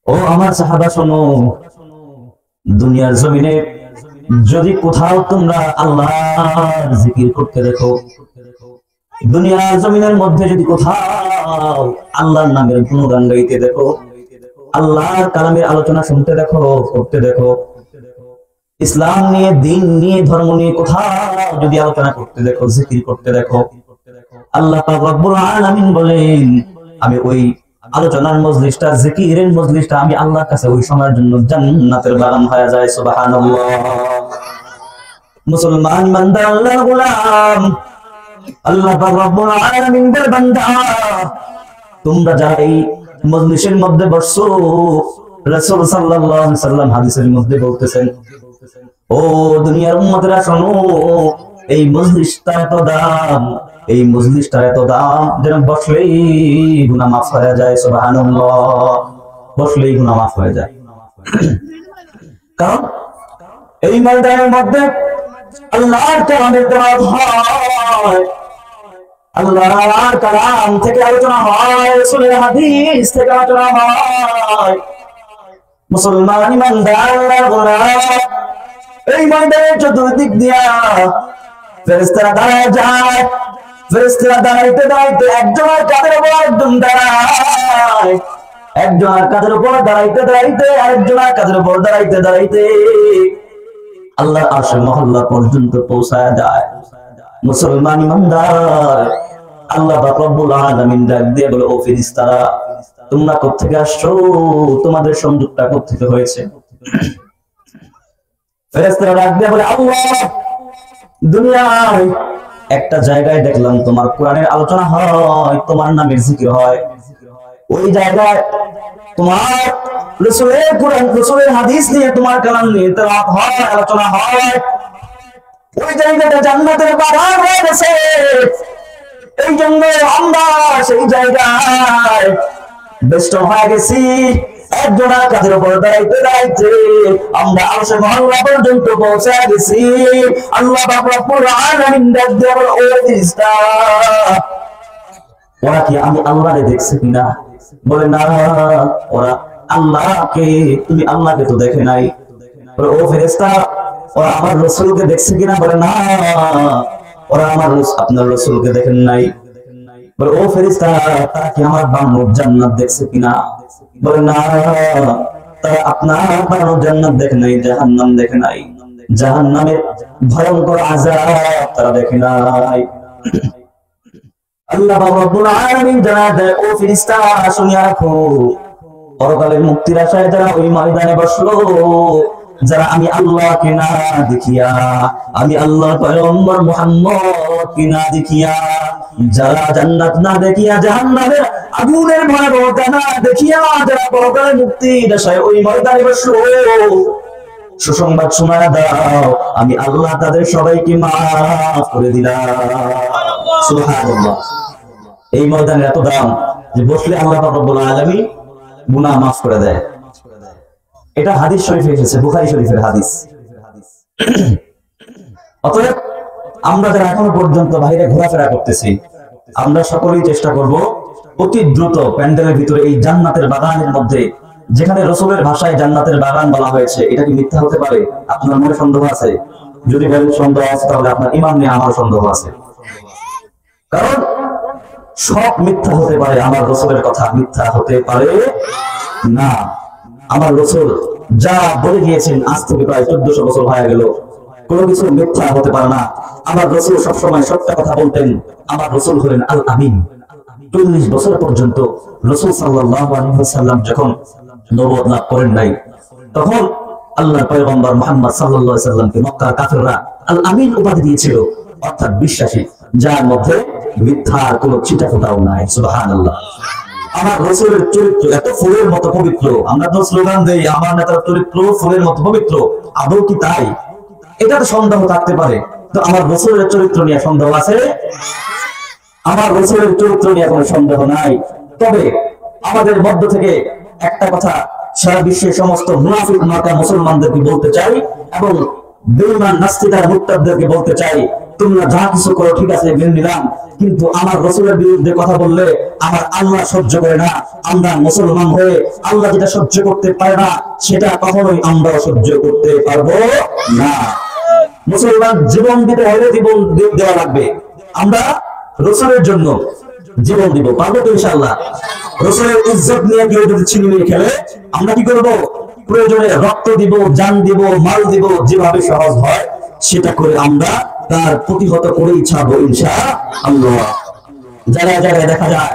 ও আমার সাহাবা শোনো, দুনিয়ার জমিনে যদি কোথাও তোমরা আল্লাহর জিকির করতে দেখো, দুনিয়ার জমিনের মধ্যে যদি কোথাও আল্লাহর নামের গুণগান গাইতে দেখো, আল্লাহর কালামের আলোচনা শুনতে দেখো, করতে দেখো, ইসলাম নিয়ে, দিন নিয়ে, ধর্ম নিয়ে কোথাও যদি আলোচনা করতে দেখো, জিকির করতে দেখো, আল্লাহ পাক রব্বুল আলামিন বলেন আমি ওই আলোচনার মজলিসটা, জিকিরের মজলিসটা আমি আল্লাহর কাছে ওই সময়ের জন্য জান্নাতের বাগান হয়ে যায়। সুবহানাল্লাহ। মুসলমান ইমানদার আল্লাহর গোলাম, আল্লাহ পাক রব্বুল আলামিনের বান্দা, তোমরা যারা এই মজলিসের মধ্যে বসছো, রাসূল সাল্লাল্লাহু আলাইহি সাল্লাম হাদিসের মধ্যে বলতেছেন, ও দুনিয়ার উম্মতরা শোনো, এই মজলিসটা এত দাম, এই মজলিসটা এত দাম যেন বসলেই গুনাহ মাফ হয়ে যায়। সুবহানাল্লাহ। বসলেই গুনাহ মাফ হয়ে যায়। কারণ এই ময়দানের মধ্যে আল্লাহর কালামের তেলাওয়াত হয়, আল্লাহর কালাম থেকে আলোচনা হয়, রাসূলের হাদিস থেকে আলোচনা হয়। মুসলমান ইমানদার আল্লাহর গোলাম, এই ময়দানের চতুর্দিক দিয়া ফেরেশতারা দাঁড়ায় যায়, ফেরেশতারা দাঁড়াইতে দাঁড়াইতে একজনের কাঁধের উপর একজন দাঁড়ায়, একজনের কাঁধের উপর দাঁড়াইতে দাঁড়াইতে আরেকজনের কাঁধের উপর দাঁড়াইতে দাঁড়াইতে আল্লাহর আরশের মহল্লা পর্যন্ত পৌঁছায় যায়। মুসলমান ইমানদার, আল্লাহ পাক রব্বুল আলামিন ডাক দিয়ে বলে, ও ফেরেশতারা তোমরা কোত্থেকে আসছো, তোমাদের সংযোগটা কোত্থেকে হয়েছে? ফেরেশতারা ডাক দিয়ে বলে, আল্লাহ দুনিয়ায় একটা জায়গায় দেখলাম তোমার কোরআনের আলোচনা হয়, তোমার নামের জিকির হয়, ওই জায়গায় তোমার রাসূলের কোরআন, রাসূলের হাদিস নিয়ে, তোমার কালাম নিয়ে তেলাওয়াত হয়, আলোচনা হয়, ওই জায়গাটা জান্নাতের বাগান হয়ে গেছে। এই জন্য আমরা সেই জায়গায় ব্যস্ত হয়ে গেছি, একজনের কাঁধের উপর দাঁড়াইতে দাঁড়াইতে আমরা আরশের মহল্লা পর্যন্ত পৌঁছে গেছি। আল্লাহ পাক রব্বুল আলামিন ডাক দিয়ে বলে, ও ফেরেশতা ওরা কি আমি আল্লাহকে দেখছে কিনা? বলে না, ওরা আল্লাহকে, তুমি আল্লাহকে তো দেখে নাই। বলে, ও ফেরেশতা ওরা আমার রাসূলকে দেখছে কিনা? বলে না, ওরা আমার আপনার রাসূলকে দেখেন নাই। বলে, ও ফেরেশতা তারা কি আমার বানানো জান্নাত দেখছে কিনা? বলে না, তারা আপনার বানানো জান্নাত দেখে নাই, জাহান্নাম দেখে নাই, জাহান্নামের ভয়ঙ্কর আযাব তারা দেখে নাই। আল্লাহ রাব্বুল আলামিন জানা দেয়, ও ফেরেশতা শুনিয়া রাখো, পরকালের মুক্তির আশায় যারা ওই ময়দানে বসলো, যারা আমি আল্লাহকে না দেখিয়া, আমি আল্লাহর পয়গম্বর মুহাম্মদকে না দেখিয়া, যারা জান্নাত না দেখিয়া, জাহান্নামের আগুনের ভয়াবহতা না দেখিয়া, যারা পরকালের মুক্তির আশায় ওই ময়দানে বসলো, সুসংবাদ শোনায়া দাও, আমি আল্লাহ তাদের সবাইকে মাফ করে দিলাম। সুবহানাল্লাহ। এই ময়দানের এত দাম যে বসলে আল্লাহ পাক রব্বুল আলামিন গুনাহ মাফ করে দেয়। এটা হাদিস শরীফে এসেছে, বুখারী শরীফের হাদিস। অতএব আমরা যারা এখনো পর্যন্ত বাইরে ঘোরাফেরা করতেছি, আমরা সকলেই চেষ্টা করব অতি দ্রুত প্যান্ডেলের ভিতরে এই জান্নাতের বাগানের মধ্যে, যেখানে রাসূলের ভাষায় জান্নাতের বাগান বলা হয়েছে, এটা কি মিথ্যা হতে পারে? আপনার মনে সন্দেহ আছে? যদি বলেন সন্দেহ আছে, তাহলে আপনার ঈমান নিয়ে আমার সন্দেহ আছে। কারণ সব মিথ্যা হতে পারে, আমার রাসূলের কথা মিথ্যা হতে পারে না। আমার রাসূল যা বলে গিয়েছেন আজ থেকে প্রায় 1400 বছর হয়ে গেল, কোনো কিছু মিথ্যা হতে পারে না। আমার রাসূল সবসময় সত্য কথা বলতেন। আমার রাসূল হলেন আল আমিন। 40 বছর পর্যন্ত রাসূল সাল্লাল্লাহু আলাইহি ওয়াসাল্লাম যখন নবুয়ত লাভ করেন নাই, তখন আল্লাহর পয়গম্বর মুহাম্মদ সাল্লাল্লাহু আলাইহি ওয়াসাল্লামকে মক্কার কাফেররা আল আমিন উপাধি দিয়েছিল, অর্থাৎ বিশ্বাসী, যার মধ্যে মিথ্যার কোনো ছিটাফোঁটাও নাই। সুবহানাল্লাহ। আমার রাসূলের চরিত্র এত ফুলের মতো পবিত্র। আমরা তো স্লোগান দেই, আমার নেতার চরিত্র ফুলের মতো পবিত্র। আদৌ কি তাই? এটা তো সন্দেহ থাকতে পারে। তো আমার রাসূলের চরিত্র নিয়ে সন্দেহ আছে? আমার রাসূলের চরিত্র নিয়ে কোনো সন্দেহ নাই। তবে আমাদের মধ্য থেকে একটা কথা সারা বিশ্বের সমস্ত মুনাফিক মার্কা মুসলমানদেরকে বলতে চাই, এবং বেঈমান নাস্তিক আর মুরতাদদেরকে বলতে চাই, তোমরা যা কিছু করো ঠিক আছে মেনে নিলাম, কিন্তু আমার রাসূলের বিরুদ্ধে কথা বললে আমার আল্লাহ সহ্য করে না। আমরা মুসলমান হয়ে আল্লাহ যেটা সহ্য করতে পারে না সেটা কখনোই আমরা সহ্য করতে পারবো না। মুসলমান জীবন দিতে হলে জীবন দেওয়া লাগবে। আমরা রাসূলের জন্য জীবন দিব, পারবো তো ইনশাআল্লাহ? রাসূলের ইজ্জত নিয়ে কেউ যদি ছিনিমিনি খেলে আমরা কি করব? প্রয়োজনে রক্ত দিব, জান দিব, মাল দিব, যেভাবে সহজ হয় সেটা করে আমরা তার প্রতিহত করেই ছাড়বো ইনশাআল্লাহ। জায়গায় জায়গায় দেখা যায়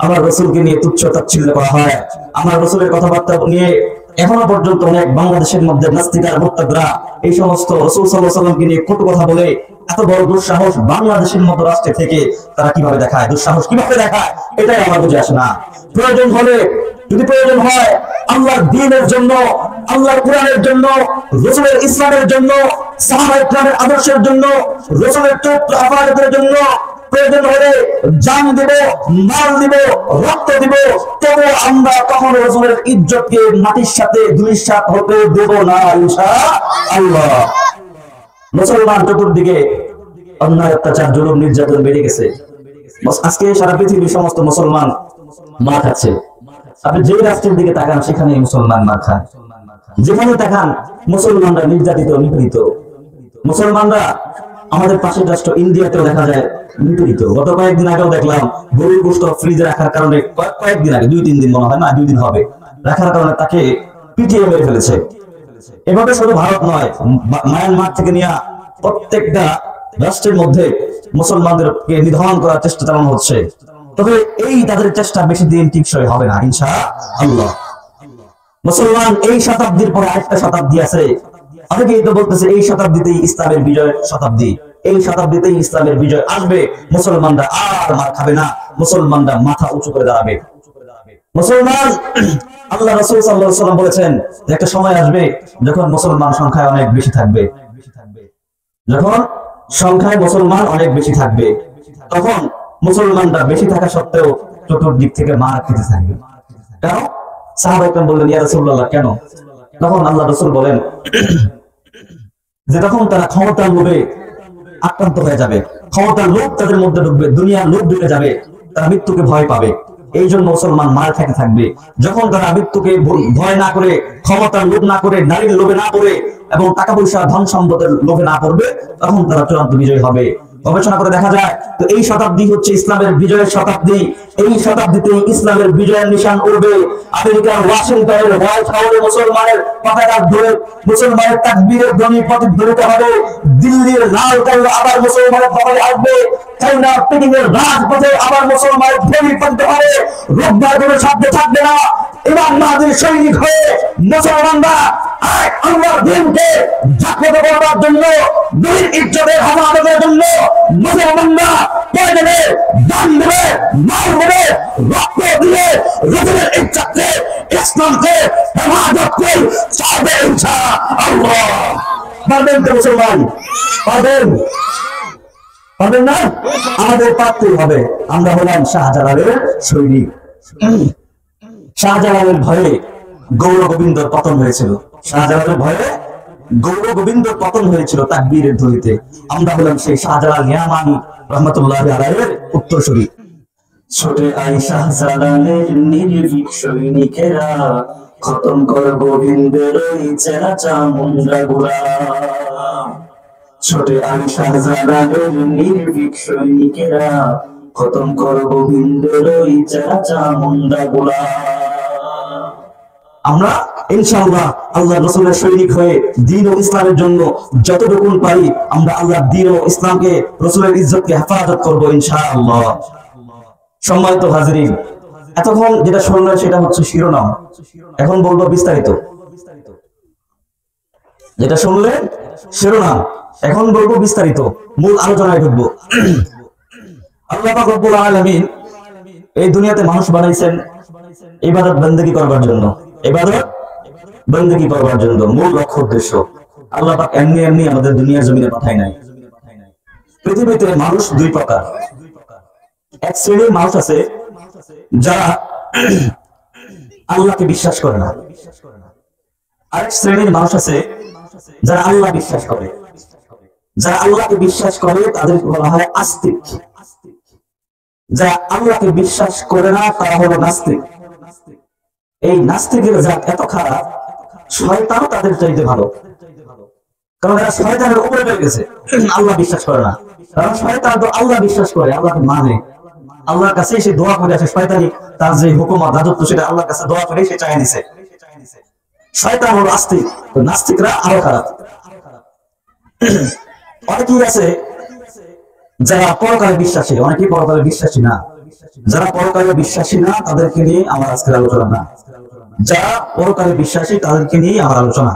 আমার রাসূলকে নিয়ে তুচ্ছ তাচ্ছিল্য করা হয়। আমার রাসূলের কথাবার্তা নিয়ে এখনো পর্যন্ত অনেক বাংলাদেশের মধ্যে নাস্তিক আর মুরতাদরা এই সমস্ত রাসূল সাল্লাল্লাহু আলাইহি ওয়াসাল্লামকে নিয়ে কটু কথা বলে এত বড় দুঃসাহস বাংলাদেশের মতো রাষ্ট্রে থেকে তারা কিভাবে দেখায়, দুঃসাহস কিভাবে দেখায়, এটাই আমার বুঝে আসে না। প্রয়োজন হলে, যদি প্রয়োজন হয় আল্লাহর দ্বীনের জন্য, আল্লাহর কোরআনের জন্য, রাসূলের ইসলামের জন্য, সাহাবায়ে কেরামের আদর্শের জন্য, রাসূলের চরিত্র আফালের জন্য প্রয়োজন হলে জান দিব, মাল দিব, রক্ত দিব, তবু আমরা কখনো রাসূলের ইজ্জতকে মাটির সাথে ধূলিসাৎ হতে দেব না ইনশাআল্লাহ। মুসলমান চতুর্দিকে অন্যায়, অত্যাচার, জুলুম, নির্যাতন বেড়ে গেছে। আজকে সারা পৃথিবীর সমস্ত মুসলমান মার খাচ্ছে। আপনি যে রাষ্ট্রের দিকে তাকান সেখানে মুসলমান মার খায়, যেখানে তাকান মুসলমানরা নির্যাতিত, নিপীড়িত। মুসলমানরা আমাদের পাশের রাষ্ট্র ইন্ডিয়াতেও দেখা যায় নিপীড়িত। গত কয়েকদিন আগেও দেখলাম গরুর গোশত ফ্রিজে রাখার কারণে, কয়েকদিন আগে, 2-3 দিন মনে হয় না, 2 দিন হবে, রাখার কারণে তাকে পিটিয়ে মেরে ফেলেছে। এভাবে শুধু ভারত নয়, মায়ানমার থেকে নিয়ে প্রত্যেকটা রাষ্ট্রের মধ্যে মুসলমানদেরকে নিধন করার চেষ্টা চালানো হচ্ছে। তবে এই তাদের চেষ্টা বেশি দিন টিকসই হবে না ইনশাআল্লাহ। মুসলমান এই শতাব্দীর পরে আরেকটা শতাব্দী আছে। অনেকেই তো বলতেছে এই শতাব্দীতেই ইসলামের বিজয় শতাব্দী, এই শতাব্দীতেই ইসলামের বিজয় আসবে, মুসলমানরা আর মার খাবে না, মুসলমানরা মাথা উঁচু করে দাঁড়াবে। মুসলমান, আল্লাহ রাসূল সাল্লাল্লাহু আলাইহি ওয়াসাল্লাম বলেছেন যে একটা সময় আসবে যখন মুসলমান সংখ্যায় অনেক বেশি থাকবে, যখন সংখ্যায় মুসলমান অনেক বেশি থাকবে, তখন মুসলমানরা বেশি থাকা সত্ত্বেও চতুর্দিক থেকে মার খেতে থাকবে। কেন? সাহাবায়ে কেরাম বললেন, ইয়া রাসূলুল্লাহ, কেন? তখন আল্লাহ রাসূল বলেন যে তখন তারা ক্ষমতার লোভে আক্রান্ত হয়ে যাবে, ক্ষমতার লোভ তাদের মধ্যে ঢুকবে, দুনিয়ার লোভ ঢুকে যাবে, তারা মৃত্যুকে ভয় পাবে। এই জন্য মুসলমান মার খেতে থাকবে। যখন তারা মৃত্যুকে ভয় না করে, ক্ষমতার লোভ না করে, নারীর লোভে না পড়ে এবং টাকা পয়সা ধন সম্পদের লোভে না পড়বে, তখন তারা চূড়ান্ত বিজয় হবে। গবেষণা করে দেখা যায় তো এই শতাব্দী হচ্ছে ইসলামের বিজয়ের শতাব্দী। এই শতাব্দীতে ইসলামের বিজয়ের নিশান উড়বে। আমেরিকার ওয়াশিংটনের হোয়াইট হাউসে মুসলমানের পতাকা ধরে মুসলমানের তাকবীরের ধ্বনি প্রতিধ্বনিত হবে। দিল্লির লাল কেল্লা আবার মুসলমানের পতাকা আসবে। চাইনা পেকিং এর রাজপথে আবার মুসলমানের ধ্বনি পড়তে হবে। রোববার কোনো শব্দ থাকবে না। ইমাম মাহদীর সৈনিক হয়ে মুসলমানরা আল্লাহর দ্বীনকে জাগ্রত করার জন্য, নবীর ইজ্জতের হেফাজতের জন্য মুসলমানরা প্রয়োজনে দান দেবে, মাল দেবে, রক্ত দিয়ে রাসূলের ইজ্জতকে, ইসলামকে হেফাজত করে চলবে ইনশাআল্লাহ। পারবেন তো মুসলমান? পারবেন? পারবেন না? আমাদের পারতেই হবে। আমরা হলাম শাহজালালের সৈনিক। শাহজালালের ভয়ে গৌর গোবিন্দর পতন হয়েছিল, শাহজালালের ভয়ে গৌর গোবিন্দর পতন হয়েছিল তাকবীরের ধ্বনিতে। আমরা হলাম সেই শাহজালাল ইয়ামানি রহমাতুল্লাহি আলাইহির উত্তরসূরি। ছোটে আই শাহজালালের নির্ভীক সৈনিকেরা, খতম কর গোবিন্দের ওই চেনা চামুন্ডা গুলা। ছোটে আই শাহজালালের নির্ভীক সৈনিকেরা, খতম কর গোবিন্দের ওই চেনা চামুন্ডা গুলা। আমরা ইনশাআল্লাহ আল্লাহ রাসূলের সৈনিক হয়ে দ্বীন ও ইসলামের জন্য যতটুকু পারি আমরা আল্লাহর দ্বীন ও ইসলামকে, রাসূলের ইজ্জতকে হেফাজত করব ইনশাআল্লাহ। সম্মানিত হাজিরিন, এতক্ষণ যেটা শুনলেন সেটা হচ্ছে শিরোনাম। এখন বলবো বিস্তারিত। যেটা শুনলেন শিরোনাম, এখন বলবো বিস্তারিত, মূল আলোচনায় ঢুকবো। আল্লাহ পাক রব্বুল আলামিন এই দুনিয়াতে মানুষ বানাইছেন ইবাদত বندگی করবার জন্য, ইবাদত বندگی করবার জন্য, মূল লক্ষ্য উদ্দেশ্য। আল্লাহ পাক এমনি এমনি আমাদের দুনিয়ার জমিনে পাঠায় নাই। পৃথিবীতে মানুষ দুই প্রকার। এক শ্রেণীর মানুষ আছে যারা আল্লাহকে বিশ্বাস করে না, আরেক শ্রেণীর মানুষ আছে যারা আল্লাহ বিশ্বাস করে, যারা আল্লাহকে বিশ্বাস করে তাদেরকে বলা হয় আস্তিক, যারা আল্লাহকে বিশ্বাস করে না তারা হলো নাস্তিক। এই নাস্তিকের জাত এত খারাপ, শয়তানও তাদের চাইতে ভালো, কারণ এরা শয়তানের উপরে পেয়ে গেছে, আল্লাহ বিশ্বাস করে না। কারণ শয়তান তো আল্লাহ বিশ্বাস করে, আল্লাহকে মানে, আল্লাহর কাছে সে দোয়া করে আসে, শয়তানি তার যে হুকুমত রাজত্ব সেটা আল্লাহর কাছে দোয়া করে সে চায় নিছে। শয়তান হলো আস্তিক, নাস্তিকরা আরো খারাপ। অনেকেই আছে যারা পরকালে বিশ্বাসী, অনেকেই পরকালে বিশ্বাসী না। যারা পরকালে বিশ্বাসী না তাদেরকে নিয়ে আমার আজকের আলোচনা না, যারা পরকালে বিশ্বাসী তাদেরকে নিয়ে আমার আলোচনা।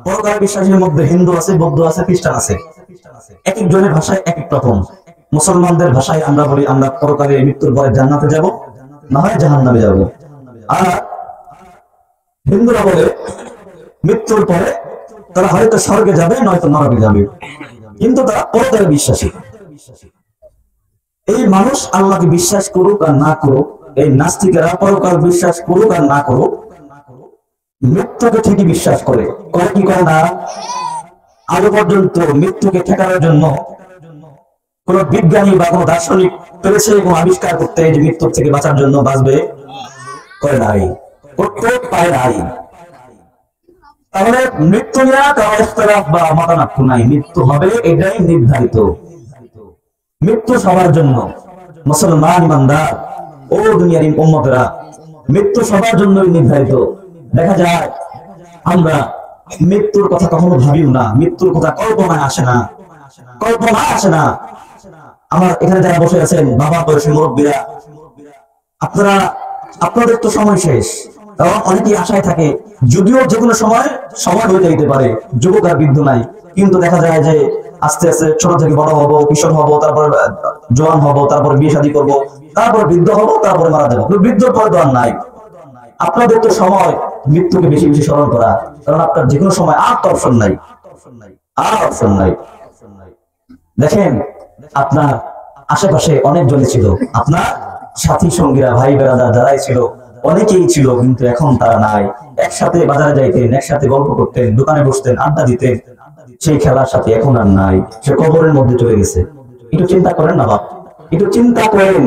পরকালে বিশ্বাসীর মধ্যে হিন্দু আছে, বৌদ্ধ আছে, খ্রিস্টান আছে। এক একজনের ভাষায় এক এক রকম। মুসলমানদের ভাষায় আমরা বলি আমরা পরকালে মৃত্যুর পরে জান্নাতে যাব, না হয় জাহান্নামে যাব। আর হিন্দুরা বলে মৃত্যুর পরে তারা হয়তো স্বর্গে যাবে, নয়তো নরকে যাবে, কিন্তু তারা পরকালে বিশ্বাসী। এই মানুষ আল্লাহকে বিশ্বাস করুক আর না করুক, এই নাস্তিকেরা পরকাল বিশ্বাস করুক আর না করুক, মৃত্যুকে ঠিকই বিশ্বাস করে। করে কি করে না? আগে পর্যন্ত মৃত্যুকে ঠেকানোর জন্য কোন বিজ্ঞানী বা কোন দার্শনিক পেরেছে এবং আবিষ্কার করতে যে মৃত্যুর থেকে বাঁচার জন্য বাঁচবে? করে নাই, করতে পারে নাই। তাহলে মৃত্যু নিয়ে কারো ইখতিলাফ বা মতানক্য নাই, মৃত্যু হবে এটাই নির্ধারিত। মৃত্যু সবার জন্য, মুসলমান ইমানদার ও দুনিয়ার উম্মতেরা, মৃত্যু সবার জন্যই নির্ধারিত। দেখা যায় আমরা মৃত্যুর কথা কখনো ভাবিও না, মৃত্যুর কথা কল্পনায় আসে না, কল্পনা আসে না। আমার এখানে যারা বসে আছেন বাবা বয়সী মুরব্বীরা, আপনারা, আপনাদের তো সময় শেষ, কারণ অনেকেই আশায় থাকে যদিও যে কোনো সময় হয়ে যেতে পারে, যুবক আর বৃদ্ধ নাই। কিন্তু দেখা যায় যে আস্তে আস্তে ছোট থেকে বড় হব, কিশোর হব, তারপর জওয়ান হব, তারপর বিয়ে শাদী করবো, তারপর বৃদ্ধ হব, তারপরে মারা যাবো। বৃদ্ধর পরে তো আর নাই। আপনাদের তো সময় মৃত্যুকে বেশি বেশি স্মরণ করা, কারণ আপনার যে কোনো সময় আর তো অপশন নাই, আর অপশন নাই। দেখেন আপনার আশেপাশে অনেকজন ছিল, আপনার সাথী সঙ্গীরা, ভাই বেড়াদার যারাই ছিল, অনেকেই ছিল, কিন্তু এখন তারা নাই। একসাথে বাজারে যাইতেন, একসাথে গল্প করতেন, দোকানে বসতেন, আড্ডা দিতেন, সেই খেলার সাথে এখন আর নাই, সে কবরের মধ্যে চলে গেছে। একটু চিন্তা করেন না বাপ, একটু চিন্তা করেন,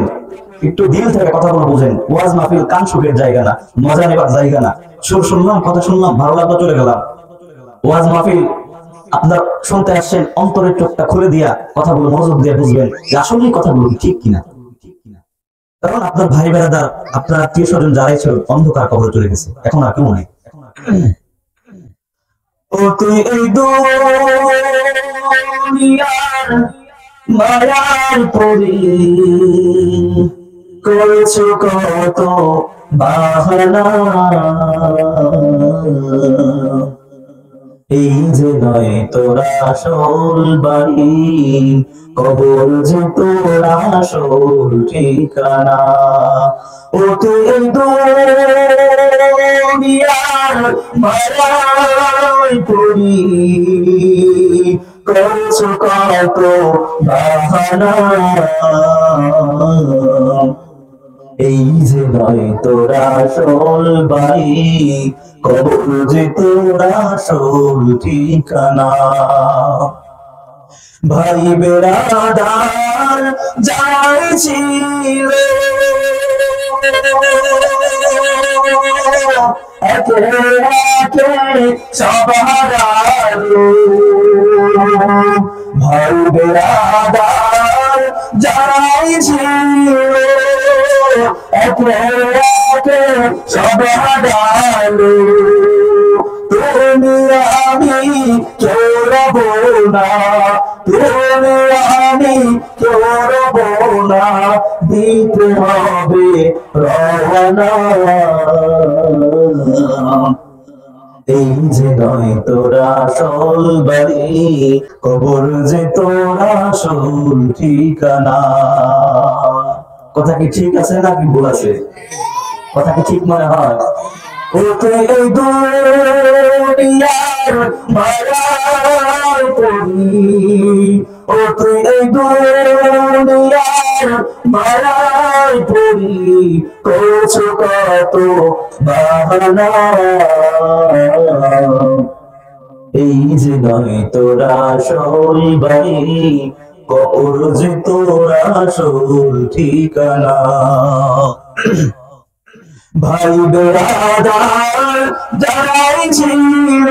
একটু দিল থেকে কথাগুলো বুঝেন। ওয়াজ মাহফিল কান সুখের জায়গা না, মজা নেবার জায়গা না। সুর শুনলাম, কথা শুনলাম, ভালো লাগলো, চলে গেলাম। ওয়াজ মাহফিল আপনার শুনতে আসছেন, অন্তরের চোখটা খুলে দিয়া কথাগুলো মনোযোগ দিয়ে বুঝবেন যে আসলে কথাগুলো ঠিক কিনা। কারণ আপনার ভাই বেড়াদার, আপনার আত্মীয় স্বজন যারাই ছিল অন্ধকার কবরে চলে গেছে, এখন আর কেউ নাই। ও তুই এই দুনিয়ার মায়ার পরি, করেছো কত বাহানা, এই যে নয় তোরা আসল বাড়ি, কবর যে তোরা আসল ঠিকানা। ও তুই এই দুনিয়ার মায়ায় পড়ি, করেছো কত বাহানা, এই যে নয় তোরা আসল বাড়ি, কবর যে তোরা আসল ঠিকানা। ভাই বেড়াদার যাই ছিল একে একে সব হারালো, ভাই বেড়াদার যাই ছিল একে একে সব হারালো। তুমি আমি কেউ রব না, তুমি আমি কেউ রব না, দিতে হবে রওনা। এই যে নয় তোরা আসল বাড়ি, কবর যে তোরা আসল ঠিকানা। কথা কি ঠিক আছে নাকি ভুল আছে? কথা কি ঠিক মনে হয়? ও তুই এই দুনিয়ার মায়ায় পড়ি, ও তুই এই দুনিয়ার মায়ায় পড়ি, করছো কত বাহানা, এই যে নয় তোরা আসল বাড়ি, কবর যে তোরা আসল ঠিকানা। ভাই বেড়াদার যারাই ছিল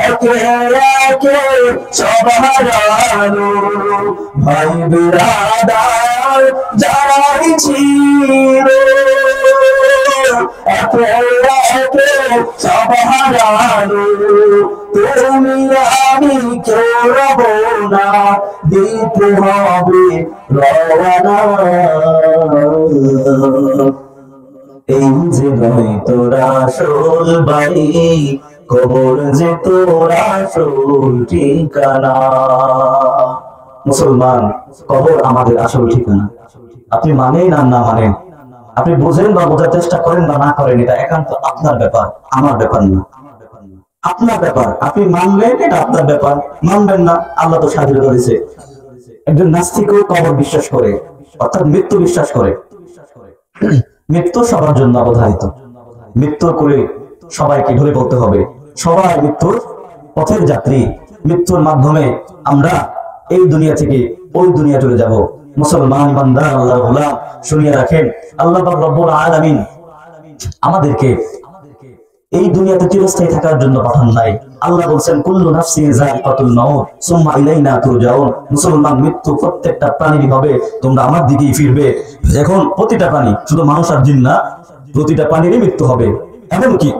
একে একে সব হারালো, ভাই বেড়াদার যারাই ছিল একে একে সব হারালো। তুমি আমি কেউ রব না, দিতে হবে রওনা। এই যে নয় তোরা আসল বাড়ি, কবর যে তোরা আসল ঠিকানা। মুসলমান, কবর আমাদের আসল ঠিকানা। আপনি মানেন আর না মানেন, আপনি বুঝেন বা বোঝার চেষ্টা করেন বা না করেন, এটা একান্ত আপনার ব্যাপার, আমার ব্যাপার না। আপনার ব্যাপার, আপনি মানলেন এটা আপনার ব্যাপার, মানবেন না আল্লাহ তো স্বাধীনতা দিয়েছে। একজন নাস্তিকও কবর বিশ্বাস করে, অর্থাৎ মৃত্যু বিশ্বাস করে। মৃত্যু সবার জন্য অবধারিত, মৃত্যুর করে সবাইকে ধরে বলতে হবে, সবাই মৃত্যুর পথের যাত্রী। মৃত্যুর মাধ্যমে আমরা এই দুনিয়া থেকে ওই দুনিয়া চলে যাব। মুসলমান বান্দা, আল্লাহর গোলাম, শুনিয়ে রাখেন, আল্লাহ পাক রব্বুল আলামিন আমাদেরকে এই দুনিয়াতে চিরস্থায়ী থাকার জন্য পাঠান নাই। আল্লাহ বলছেন কুল্লু নাফসিন যায়িকাতুল মাউত সুম্মা ইলাইনা তুরজাউন। মুসলমান, মৃত্যু প্রত্যেকটা প্রাণীরই হবে, তোমরা আমার দিকেই ফিরবে। এখন প্রতিটা প্রাণী, শুধু মানুষ আর জিন না, প্রতিটা প্রাণীরই মৃত্যু হবে। এমনকি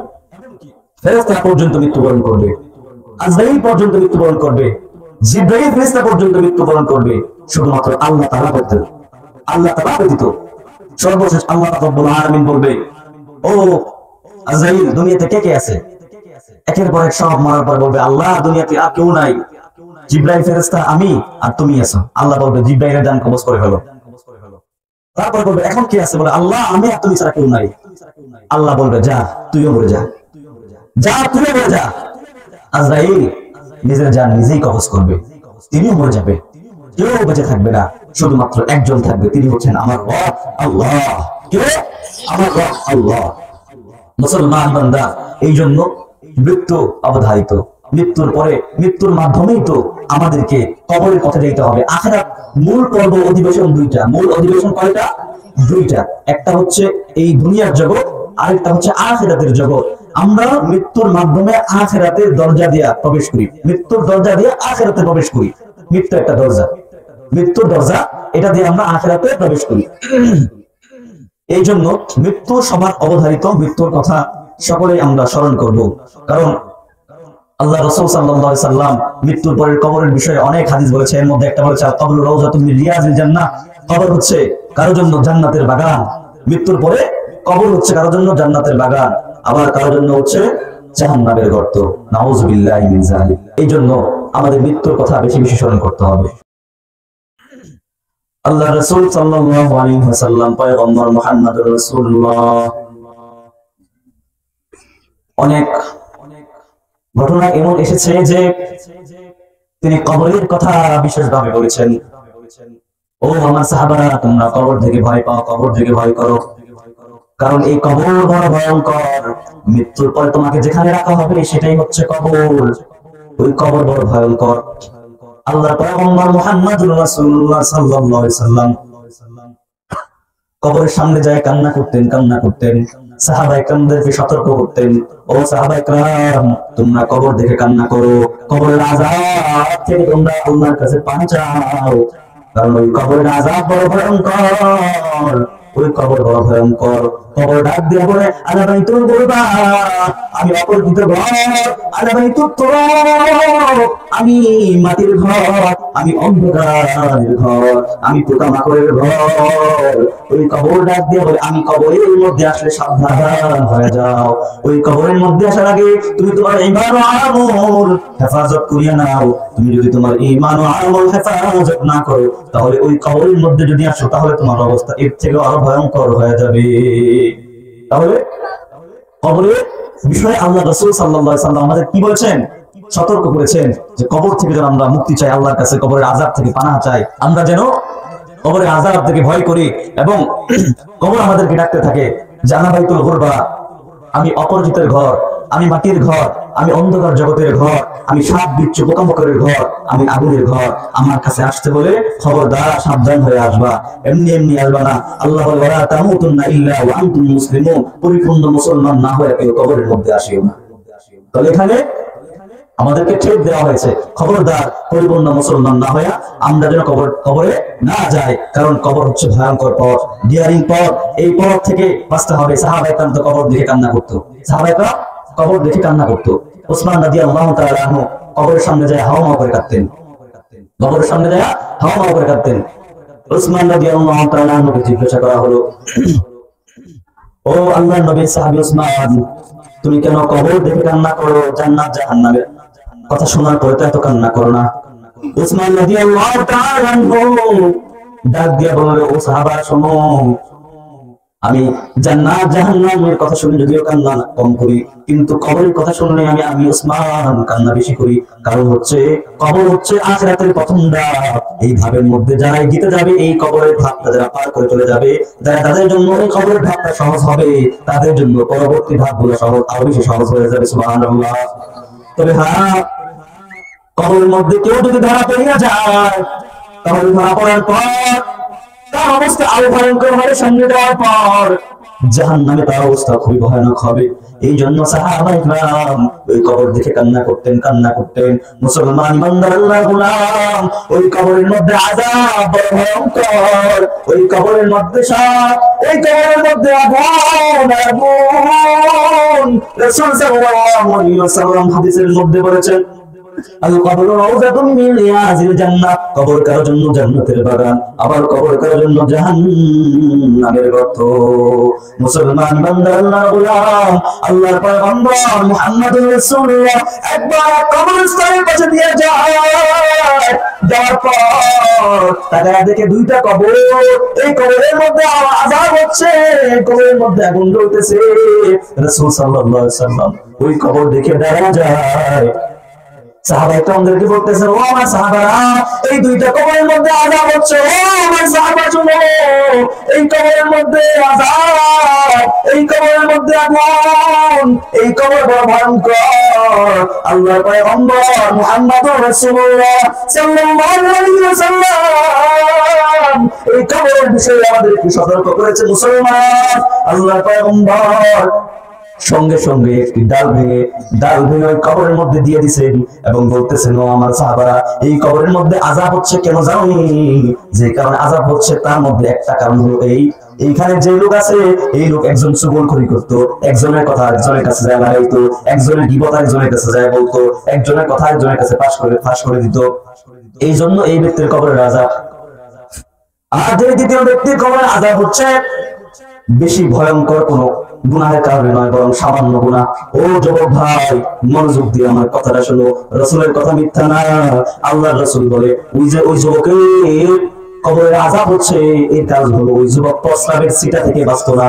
ফেরেশতা পর্যন্ত মৃত্যুবরণ করবে, আজরাইল পর্যন্ত মৃত্যুবরণ করবে, জিবরাইল ফেরেশতা পর্যন্ত মৃত্যুবরণ করবে। শুধুমাত্র আল্লাহ তাআলা ব্যতীত, আল্লাহ তাআলা ব্যতীত সর্বশেষ আল্লাহ রাব্বুল আলামিন বলবে, ও আজরাইল, দুনিয়াতে কে কে আছে? একের পর এক সব মারার পর বলবে, আল্লাহ দুনিয়াতে আর কেউ নাই। জিবরাইল ফেরেশতা, আমি আর তুমি আছো। আল্লাহ বলবে, জিবরাইলের জান কবজ করে ফেলো। তারপর বলবে, এখন কে আছে? বলে, আল্লাহ আমি আর তুমি ছাড়া কেউ নাই। আল্লাহ বলবে, যা তুইও মরে যা, যা তুইও মরে যা। আজরাইল নিজের জান নিজেই কবজ করবে, তিনিও মরে যাবে, কেউ বেঁচে থাকবে না, শুধুমাত্র একজন থাকবে, তিনি হচ্ছেন আমার রব আল্লাহ। কে? আমার রব আল্লাহ। মুসলমান বান্দা, এই জন্য মৃত্যু অবধারিত। মৃত্যুর পরে, মৃত্যুর মাধ্যমেই তো আমাদেরকে কবরের পথে যেতে হবে। আখিরাত মূল পর্ব অধিবেশন দুইটা। মূল অধিবেশন কয়টা? দুইটা। একটা হচ্ছে এই দুনিয়ার জগৎ, আরেকটা হচ্ছে আখিরাতের জগৎ। আমরা মৃত্যুর মাধ্যমে আখিরাতের দরজা দিয়ে প্রবেশ করি, মৃত্যুর দরজা দিয়ে আখিরাতে প্রবেশ করি। মৃত্যু একটা দরজা, মৃত্যুর দরজা, এটা দিয়ে আমরা আখিরাতে প্রবেশ করি। এই জন্য মৃত্যু সবার অবধারিত। মৃত্যুর কথা সকলেই আমরা স্মরণ করব, কারণ আল্লাহ রাসূল সাল্লাল্লাহু আলাইহি সাল্লাম মৃত্যুর পরের কবরের বিষয়ে অনেক হাদিস বলেছে। এর মধ্যে একটা বলেছে, কবর রাউযাতুম মিন রিয়াজিল জান্নাহ। কবর হচ্ছে কারোর জন্য জান্নাতের বাগান। মৃত্যুর পরে কবর হচ্ছে কারোর জন্য জান্নাতের বাগান, আবার কারোর জন্য হচ্ছে জাহান্নামের গর্ত। নাউযুবিল্লাহি মিন যালিক। এই জন্য আমাদের মৃত্যুর কথা বেশি বেশি স্মরণ করতে হবে। আল্লাহ রাসূল সাল্লাল্লাহু আলাইহি ওয়াসাল্লাম, পয়গম্বর মুহাম্মদুর রাসূলুল্লাহ, অনেক ঘটনা এমন এসেছে যে তিনি কবরের কথা বিশেষভাবে বলেছেন। ও আমার সাহাবারা, তোমরা কবর থেকে ভয় পাও, কবর থেকে ভয় করো, কারণ এই কবর বড় ভয়ঙ্কর। মৃত্যুর পরে তোমাকে যেখানে রাখা হবে সেটাই হচ্ছে কবর। ওই কবর বড় ভয়ঙ্কর। আল্লাহর পয়গম্বর মুহাম্মদুর রাসূলুল্লাহ সাল্লাল্লাহু আলাইহি সাল্লাম কবরের সামনে যায় কান্না করতেন। সাহাবায়ে কেরামদেরকে সতর্ক করতেন, ও সাহাবায়ে কেরাম, তোমরা কবর দেখে কান্না করো, কবরের আযাব থেকে তোমরা আল্লাহর কাছে পানা চাও, কারণ ওই কবরের আযাব বড় ভয়ঙ্কর। ওই কবর বড় ভয়ঙ্কর। কবর ডাক দিয়ে বলে, আলা বাইতুল গুরবা, আমি অপরিচিত ঘর, আলা বাইতুত তুরাব, আমি মাটির ঘর, আমি অন্ধকারের ঘর, আমি পোকামাকড়ের ঘর। ওই কবর ডাক দিয়ে বলে, আমি কবরের মধ্যে আসলে সাবধান হয়ে যাও। ওই কবরের মধ্যে আসার আগে তুমি তোমার ঈমান ও আমল হেফাজত করিয়া নাও। তুমি যদি তোমার ঈমান ও আমল হেফাজত না করো, তাহলে ওই কবরের মধ্যে যদি আসো, তাহলে তোমার অবস্থা এর থেকে আরো ভয়ঙ্কর হয়ে যাবে। তাহলে কবরের বিষয়ে আল্লাহ রাসূল সাল্লাল্লাহু আলাইহি সাল্লাম আমাদের কি বলেছেন? সতর্ক করেছেন যে কবর থেকে যেন আমরা মুক্তি চাই, আল্লাহর কাছে কবরের আযাব থেকে পানাহ চাই। আমরা যেন কবরের আযাব থেকে ভয় করি এবং কবর আমাদেরকে ডাকতে থাকে, জানা বাইতুল গুরবা, আমি অপরিচিতের ঘর, আমি মাটির ঘর, আমি অন্ধকার জগতের ঘর, আমি সাপ বিচ্ছু পোকামাকড়ের ঘর, আমি আগুনের ঘর। আমার কাছে আসতে বলে খবরদার সাবধান হয়ে আসবা, এমনি এমনি আসবা না। আল্লাহ বলে ওয়ালা তামুতুন্না ইল্লা ওয়া আনতুম মুসলিমুন, পরিপূর্ণ মুসলমান না হয়ে কেউ কবরের মধ্যে আসিও না। তাহলে এখানে আমাদেরকে ঠেক দেওয়া হয়েছে, খবরদার পরিপূর্ণ মুসলমান না হয়ে আমরা যেন কবরে না যাই, কারণ কবর হচ্ছে ভয়ঙ্কর পথ, ডিয়ারিং পথ। এই পথ থেকে বাঁচতে হবে। সাহাবায়ে কেরাম তো কবর দেখে কান্না করতো, সাহাবায়ে কেরাম কবর দেখে কান্না করতো। ওসমান রাদিয়াল্লাহু তাআলা আনহু কবরের সামনে যায় হাওয়া করে কাঁদতেন, কবরের সামনে যায় হাওয়া করে কাঁদতেন। ওসমান রাদিয়াল্লাহু তাআলা আনহুকে জিজ্ঞাসা করা হলো, ও আল্লাহর নবী সাহাবী ওসমান, তুমি কেন কবর দেখে কান্না করো? জান্নাত জাহান্নামের কথা শোনার পরে তো এত কান্না করো না। উসমান রাদিয়াল্লাহু তাআলা আনহু ডাক দিয়ে বলল, ও সাহাবা শোনো, আমি জান্নাত জাহান্নামের কথা শুনে যদিও কান্না কম করি, কিন্তু কবরের কথা শুনলে আমি উসমান কান্না বেশি করি। কারণ হচ্ছে কবর হচ্ছে আখিরাতের প্রথম ধাপ। এই ধাপের মধ্যে যারা জিতে যাবে, এই কবরের ধাপটা যারা পার করে চলে যাবে, যারা তাদের জন্য এই কবরের ধাপটা সহজ হবে, তাদের জন্য পরবর্তী ধাপগুলো সহজ, আরো বেশি সহজ হয়ে যাবে। সুবহানাল্লাহ। তবে হ্যাঁ, কবরের মধ্যে কেউ যদি ধরা পড়িয়া যায়, তাহলে ধরা পড়ার পর তার অবস্থা আরো ভয়ঙ্কর হবে। সামনে যাওয়ার পর জাহান্নামে তার অবস্থা খুবই ভয়ানক হবে। এই জন্য সাহাবায়ে কেরাম ওই কবর দেখে কান্না করতেন। মুসলমান ইমানদার আল্লাহর গোলাম, ওই কবরের মধ্যে আযাব বড় ভয়ঙ্কর, ওই কবরের মধ্যে সাপ, ওই কবরের মধ্যে আগুন। রাসূল সাল্লাল্লাহু আলাইহি ওয়াসাল্লাম হাদিসের মধ্যে বলেছেন, আল কবর রাউযাতুম মিন রিয়াজিল জান্নাহ, কবর কারো জন্য জান্নাতের বাগান, আবার কবর কারো জন্য জাহান্নামের গর্ত। মুসলমান ইমানদার আল্লাহর গোলাম, আল্লাহর পয়গম্বর মুহাম্মদুর রাসূলুল্লাহ একবার কবরস্থানের পাশে দিয়ে যায়, যাওয়ার পর তারা দেখে দুইটা কবর, এই কবরের মধ্যে আযাব হচ্ছে, কবরের মধ্যে আগুন জ্বলতেছে। রাসূল সাল্লাল্লাহু আলাইহি ওয়াসাল্লাম ওই কবর দেখে ডরে যায়। সাহাবায়ে কেরামদেরকে বলতেছেন, ও আমার সাহাবারা, এই দুইটা কবরের মধ্যে আযাব হচ্ছে, ও আমার সাহাবা শুনো, এই কবরের মধ্যে আযাব, এই কবরের মধ্যে আগুন, এই কবর বড় ভয়ঙ্কর। আল্লাহর পয়গম্বর মুহাম্মদুর রাসূলুল্লাহ সাল্লাল্লাহু আলাইহি ওয়াসাল্লাম এই কবরের বিষয়ে আমাদেরকে সতর্ক করেছে। মুসলমান, আল্লাহর পয়গম্বর সঙ্গে সঙ্গে একটি ডাল ভেঙে ওই কবরের মধ্যে দিয়ে দিছেন এবং বলতেছেন, ও আমার সাহাবারা, এই কবরের মধ্যে আযাব হচ্ছে কেন জানি? যে কারণে আযাব হচ্ছে তার মধ্যে একটা কারণ হলো এইখানে যে লোক আছে, এই লোক একজন চুগলখড়ি করতো, একজনের কথা একজনের কাছে যায় লাগাইতো, একজনের গীবত আরেকজনের কাছে যায় বলতো, একজনের কথা একজনের কাছে ফাঁস করে দিত। এই জন্য এই ব্যক্তির কবরের আযাব। আর যে দ্বিতীয় ব্যক্তির কবরের আযাব হচ্ছে বেশি ভয়ঙ্কর কোনো গুনাহের কারণে নয়, বরং সামান্য গুনাহ। ও যুবক ভাই, মনোযোগ দিয়ে আমার কথাটা শোনো, রাসূলের কথা মিথ্যা না। আল্লাহর রাসূল বলে, ওই যুবকের কবরের আযাব হচ্ছে, এর কাজ হলো ওই যুবক প্রস্রাবের ছিটা থেকে বাঁচতো না।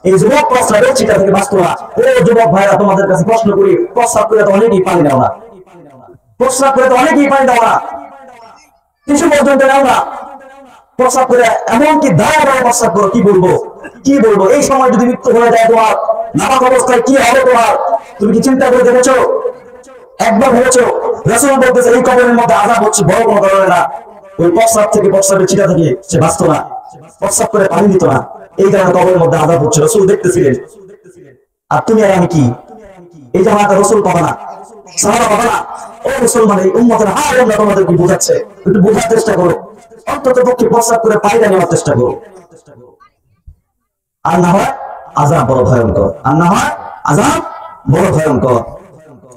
এই যুবক প্রস্রাবের ছিটা থেকে বাঁচতো না। ও যুবক ভাইরা, তোমাদের কাছে প্রশ্ন করি, প্রস্রাব করে তো অনেকেই পানি দাও না, প্রস্রাব করে তো অনেকেই পানি দাও না, কিছু পর্যন্ত দাও না। প্রস্রাব করে এমনকি দাঁড়ায় প্রস্রাব করো, কি বলবো? এই সময় যদি মৃত্যু হয়ে যায় তোমার, নাপাক অবস্থায় কি হবে তোমার? তুমি কি চিন্তা করে দেখেছো? একবার ভেবেছো? রাসূল বলতেছে এই কবরের মধ্যে আযাব হচ্ছে বড় কোনো কারণে না, ওই প্রস্রাব থেকে, প্রস্রাবের ছিটা থেকে সে বাঁচতো না, প্রস্রাব করে পানি দিত না, এই কারণে কবরের মধ্যে আযাব হচ্ছে। রাসূল দেখতেছিলেন। আর তুমি আর আমি কি? এই জামাতে রাসূল পাবা না, সাহাবা পাবা না। ও মুসলমান, এই উম্মতের হার আমরা তোমাদের কি বোঝাচ্ছে, একটু বোঝার চেষ্টা করো, অন্তত পক্ষে প্রস্রাব করে পানিটা নেওয়ার চেষ্টা করো। আর না হয় আযাব বড় ভয়ঙ্কর,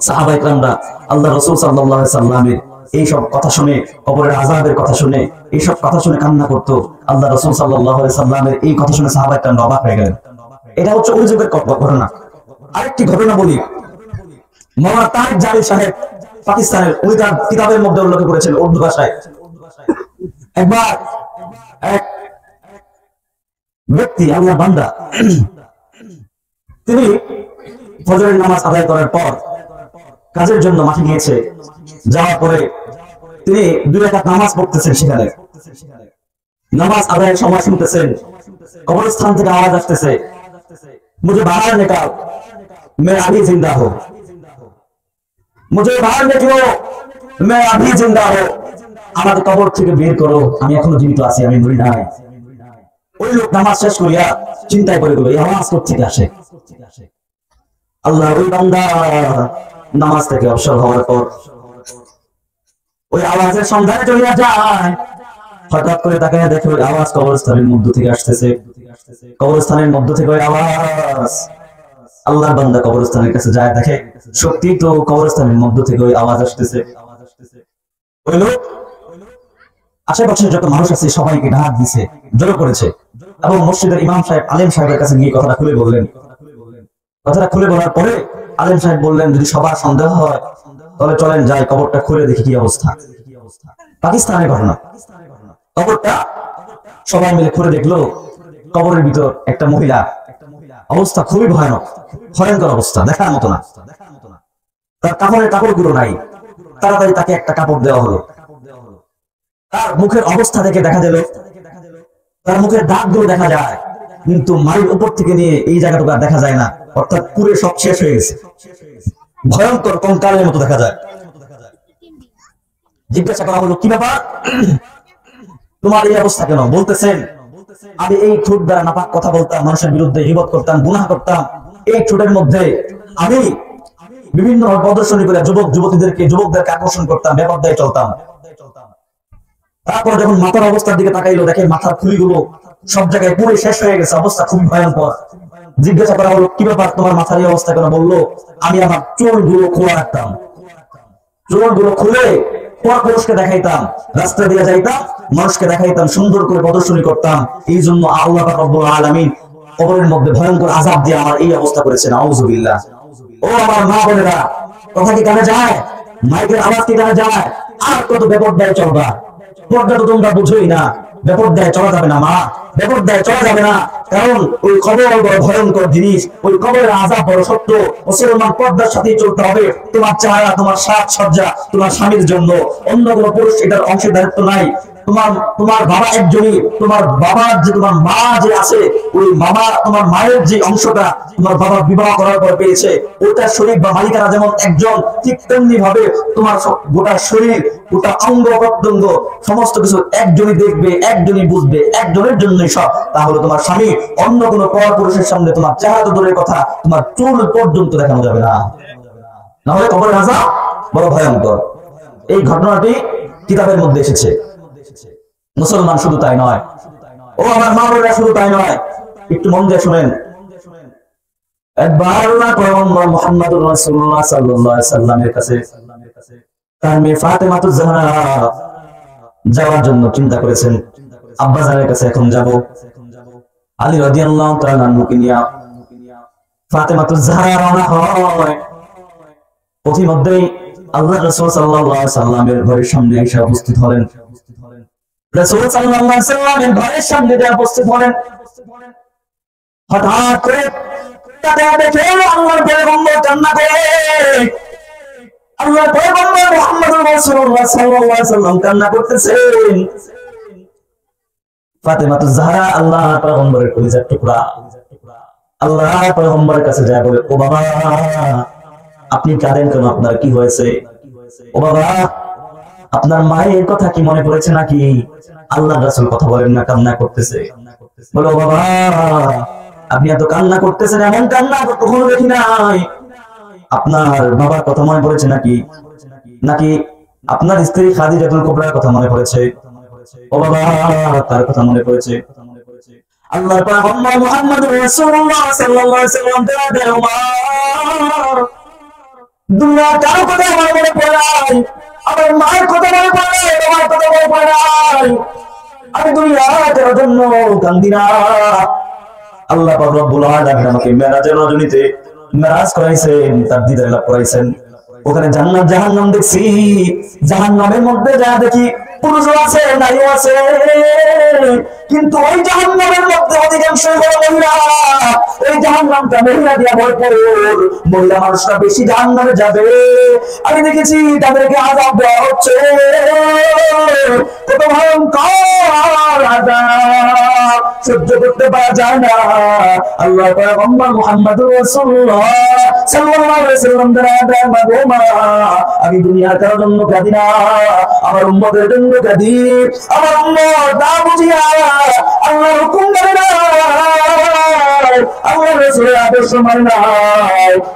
সাহাবায়ে কেরামরা আল্লাহ রাসূল সাল্লাল্লাহু আলাইহি সাল্লামের এই সব কথা শুনে, কবরের আযাবের কথা শুনে, এই সব কথা শুনে কান্না করতো। আল্লাহ রাসূল সাল্লাল্লাহু আলাইহি সাল্লামের এই কথা শুনে সাহাবায়ে কেরাম অবাক হয়ে গেলেন। এটা হচ্ছে ওই যুগের ঘটনা। আরেকটি ঘটনা বলি, মাওলানা তারিক জামিল সাহেব পাকিস্তানের, উনি তার কিতাবের মধ্যে উল্লেখ করেছেন উর্দু ভাষায়, একবার এক ব্যক্তি, আল্লাহর বান্দা, তিনি ফজরের নামাজ আদায় করার পর কাজের জন্য মাঠে গিয়েছে। যাওয়ার পরে তিনি 2 রাকাত নামাজ পড়তেছেন। সেখানে নামাজ আদায়ের সময় শুনতেছেন কবরস্থান থেকে আওয়াজ আসতেছে, মুঝে বাহার নিকাল, मैं अभी जिंदा हूं। মুঝে বাहर निकलो मैं अभी जिंदा हूं আমাকে কবর থেকে বের করো আমি এখনো জীবিত আছি আমি মরি নাই ওই লোক নামাজ শেষ করিয়া চিন্তায় পড়ে গেল এই আওয়াজ কোথা থেকে আসে আল্লাহ ওই বান্দা নামাজ থেকে অবসর হওয়ার পর ওই আওয়াজের সন্ধানে চলে যায় হঠাৎ করে তাকে দেখে ওই আওয়াজ কবরস্থানের মধ্য থেকে আসতেছে কবরস্থানের মধ্য থেকে ওই আওয়াজ আল্লাহর বান্দা কবরস্থানের কাছে যায় দেখে সত্যি তো কবরস্থানের মধ্য থেকে ওই আওয়াজ আসতেছে ওই লোক আশেপাশে যত মানুষ আছে সবাইকে ডাক দিছে জড়ো করেছে এবং মসজিদের ইমাম সাহেব আলেম সাহেবের কাছে গিয়ে কথাটা খুলে বললেন কথাটা খুলে বলার পরে আলেম সাহেব বললেন যদি সবার সন্দেহ হয় তাহলে চলেন যাই কবরটা খুলে দেখি কি অবস্থা পাকিস্তানের ঘটনা কবরটা সবাই মিলে খুলে দেখলো কবরের ভিতর একটা মহিলা অবস্থা খুবই ভয়ানক ভয়ঙ্কর অবস্থা দেখার মতো না তার কাপড়ের কাপড়গুলো নাই তাড়াতাড়ি তাকে একটা কাপড় দেওয়া হলো তার মুখের অবস্থা দেখে দেখা গেল তার মুখের দাগগুলো দেখা যায় কিন্তু মাটির উপর থেকে নিয়ে এই জায়গাটুকু আর দেখা যায় না অর্থাৎ পুরো সব শেষ হয়ে গেছে ভয়ঙ্কর কঙ্কালের মতো দেখা যায় জিজ্ঞাসা করা হলো কি ব্যাপার তোমার এই অবস্থা কেন বলতেছেন আমি এই ঠোঁট দ্বারা নাপাক কথা বলতাম মানুষের বিরুদ্ধে গীবত করতাম গুনাহ করতাম এই ঠোঁটের মধ্যে আমি বিভিন্ন প্রদর্শনী করে যুবকদেরকে আকর্ষণ করতাম বেপরদায় চলতাম তারপর যখন মাথার অবস্থার দিকে তাকাইলো দেখে মাথার খুলিগুলো সব জায়গায় পুরো শেষ হয়ে গেছে অবস্থা খুবই ভয়ঙ্কর জিজ্ঞাসা করা হলো কি ব্যাপার তোমার মাথার এই অবস্থা কেন বললো আমি আমার চুলগুলো খোলা রাখতাম চুলগুলো খুলে পুরুষকে দেখাইতাম রাস্তা দিয়ে যাইতাম মানুষকে দেখাইতাম সুন্দর করে প্রদর্শনী করতাম এই জন্য আল্লাহ রাব্বুল আলামিন কবরের মধ্যে ভয়ঙ্কর আযাব দিয়ে আমার এই অবস্থা করেছেন আউযুবিল্লাহ ও আমার মা বোনেরা কথা কি কানে যায় মাইকের আওয়াজ কি কানে যায় আর কত বেপরদায় চলবা পর্দা তো তোমরা বুঝোই না বেপরদায় চলা যাবে না মা বেপরদায় চলা যাবে না কারণ ওই কবর বড় ভয়ঙ্কর জিনিস ওই কবরের আযাব বড় সত্য মুসলমান পর্দার সাথেই চলতে হবে তোমার চেহারা তোমার সাজসজ্জা তোমার স্বামীর জন্য অন্য কোনো পুরুষ এটার অংশীদারিত্ব নাই তোমার বাবা একজনই তোমার বাবার যে তোমার মা যে আছে ওই মামা তোমার মায়ের যে অংশটা তোমার বাবা বিবাহ করার পর পেয়েছে ওটা শরীর বা মালিকানা যেমন একজন ঠিক তেমনি ভাবে তোমার গোটা শরীর গোটা অঙ্গ প্রত্যঙ্গ সমস্ত কিছু একজনই দেখবে একজনই বুঝবে একজনের জন্যই সব তাহলে তোমার স্বামী অন্য কোনো পর পুরুষের সামনে তোমার চেহারা তো দূরের কথা তোমার চুল পর্যন্ত দেখানো যাবে না না হলে কবরের আযাব বড় ভয়ঙ্কর এই ঘটনাটি কিতাবের মধ্যে এসেছে মুসলমান শুধু তাই নয় ও আমার মা বোনেরা শুধু তাই নয় একটু মন দিয়ে শুনেন একবার আল্লাহ পয়গম্বর মুহাম্মদুর রাসূলুল্লাহ সাল্লাল্লাহু আলাইহি সাল্লামের কাছে তার মেয়ে ফাতেমাতুজ জাহরা যাওয়ার জন্য চিন্তা করেছেন আব্বা জানের কাছে এখন যাব আলী রাদিয়াল্লাহু তাআলা আনহুকে নিয়ে ফাতেমাতুজ জাহরা রওনা হয় পথিমধ্যেই আল্লাহর রাসূল সাল্লাল্লাহু আলাইহি সাল্লামের ঘরের সামনে এসে উপস্থিত হলেন রাসূল সাল্লাল্লাহু আলাইহি সাল্লামের ঘরের সামনে এসে উপস্থিত হলেন হঠাৎ করে তাকে দেখে আল্লাহর পয়গম্বর কান্না করে আল্লাহর পয়গম্বর মুহাম্মদুর রাসূলুল্লাহ সাল্লাল্লাহু আলাইহি সাল্লাম কান্না করতেছেন ফাতেমাতুজ জাহরা আল্লাহর পয়গম্বরের কলিজার টুকরা আল্লাহর পয়গম্বরের কাছে যায় বলে ও বাবা আপনি কাঁদেন কেন আপনার কি হয়েছে ও বাবা আপনার মায়ের কথা কি মনে পড়েছে নাকি আল্লাহর রাসূল কথা বলেন না কান্না করতেছে বলো বাবা আপনি এত কান্না করতেছেন এমন কান্না কখনো দেখি নাই আপনার বাবার কথা মনে পড়েছে নাকি নাকি আপনার স্ত্রী খাদিজাতুল কুবরার কথা মনে পড়েছে ও বাবা তার কথা মনে পড়েছে আল্লাহর পয়গম্বর মুহাম্মদুর রাসূলুল্লাহ সাল্লাল্লাহু আলাইহি ওয়াসাল্লাম দেয় ওমর দুনিয়া কারো কথা আমার মনে পড়ে নাই আমার মায়ের কথা মনে পড়ে নাই আমার কথা মনে পড়ে নাই আমি দুনিয়ার জন্য কান্দি না আল্লাহ পাক রব্বুল আলামিন আমাকে মেরাজের রজনীতে মেরাজ করাইছেন তার দিদার লাভ করাইছেন ওখানে জান্নাত জাহান্নাম দেখছি জাহান্নামের মধ্যে যা দেখি পুরুষ আছে নারী আছে কিন্তু ওই জাহান্নামের মধ্যে অধিকাংশই হলো মহিলা ওই জাহান্নামটা মহিলা দিয়া ভরপুর মহিলা মানুষরা বেশি জাহান্নামে যাবে আমি দেখেছি তাদেরকে আযাব দেওয়া হচ্ছে কত ভয়ঙ্কর আযাব সহ্য করতে পারা যায় না। আল্লাহ পয়গম্বর মুহাম্মদুর রাসূলুল্লাহ সাল্লাল্লাহু আলাইহি ওয়াসাল্লাম আমি দুনিয়ার কারোর জন্য কাঁদি না, আমার উম্মতের জন্য কাঁদি। আমার উম্মত না বুঝিয়া আল্লাহর হুকুম মানে না, আল্লাহর রাসূলের আদর্শ মানে না,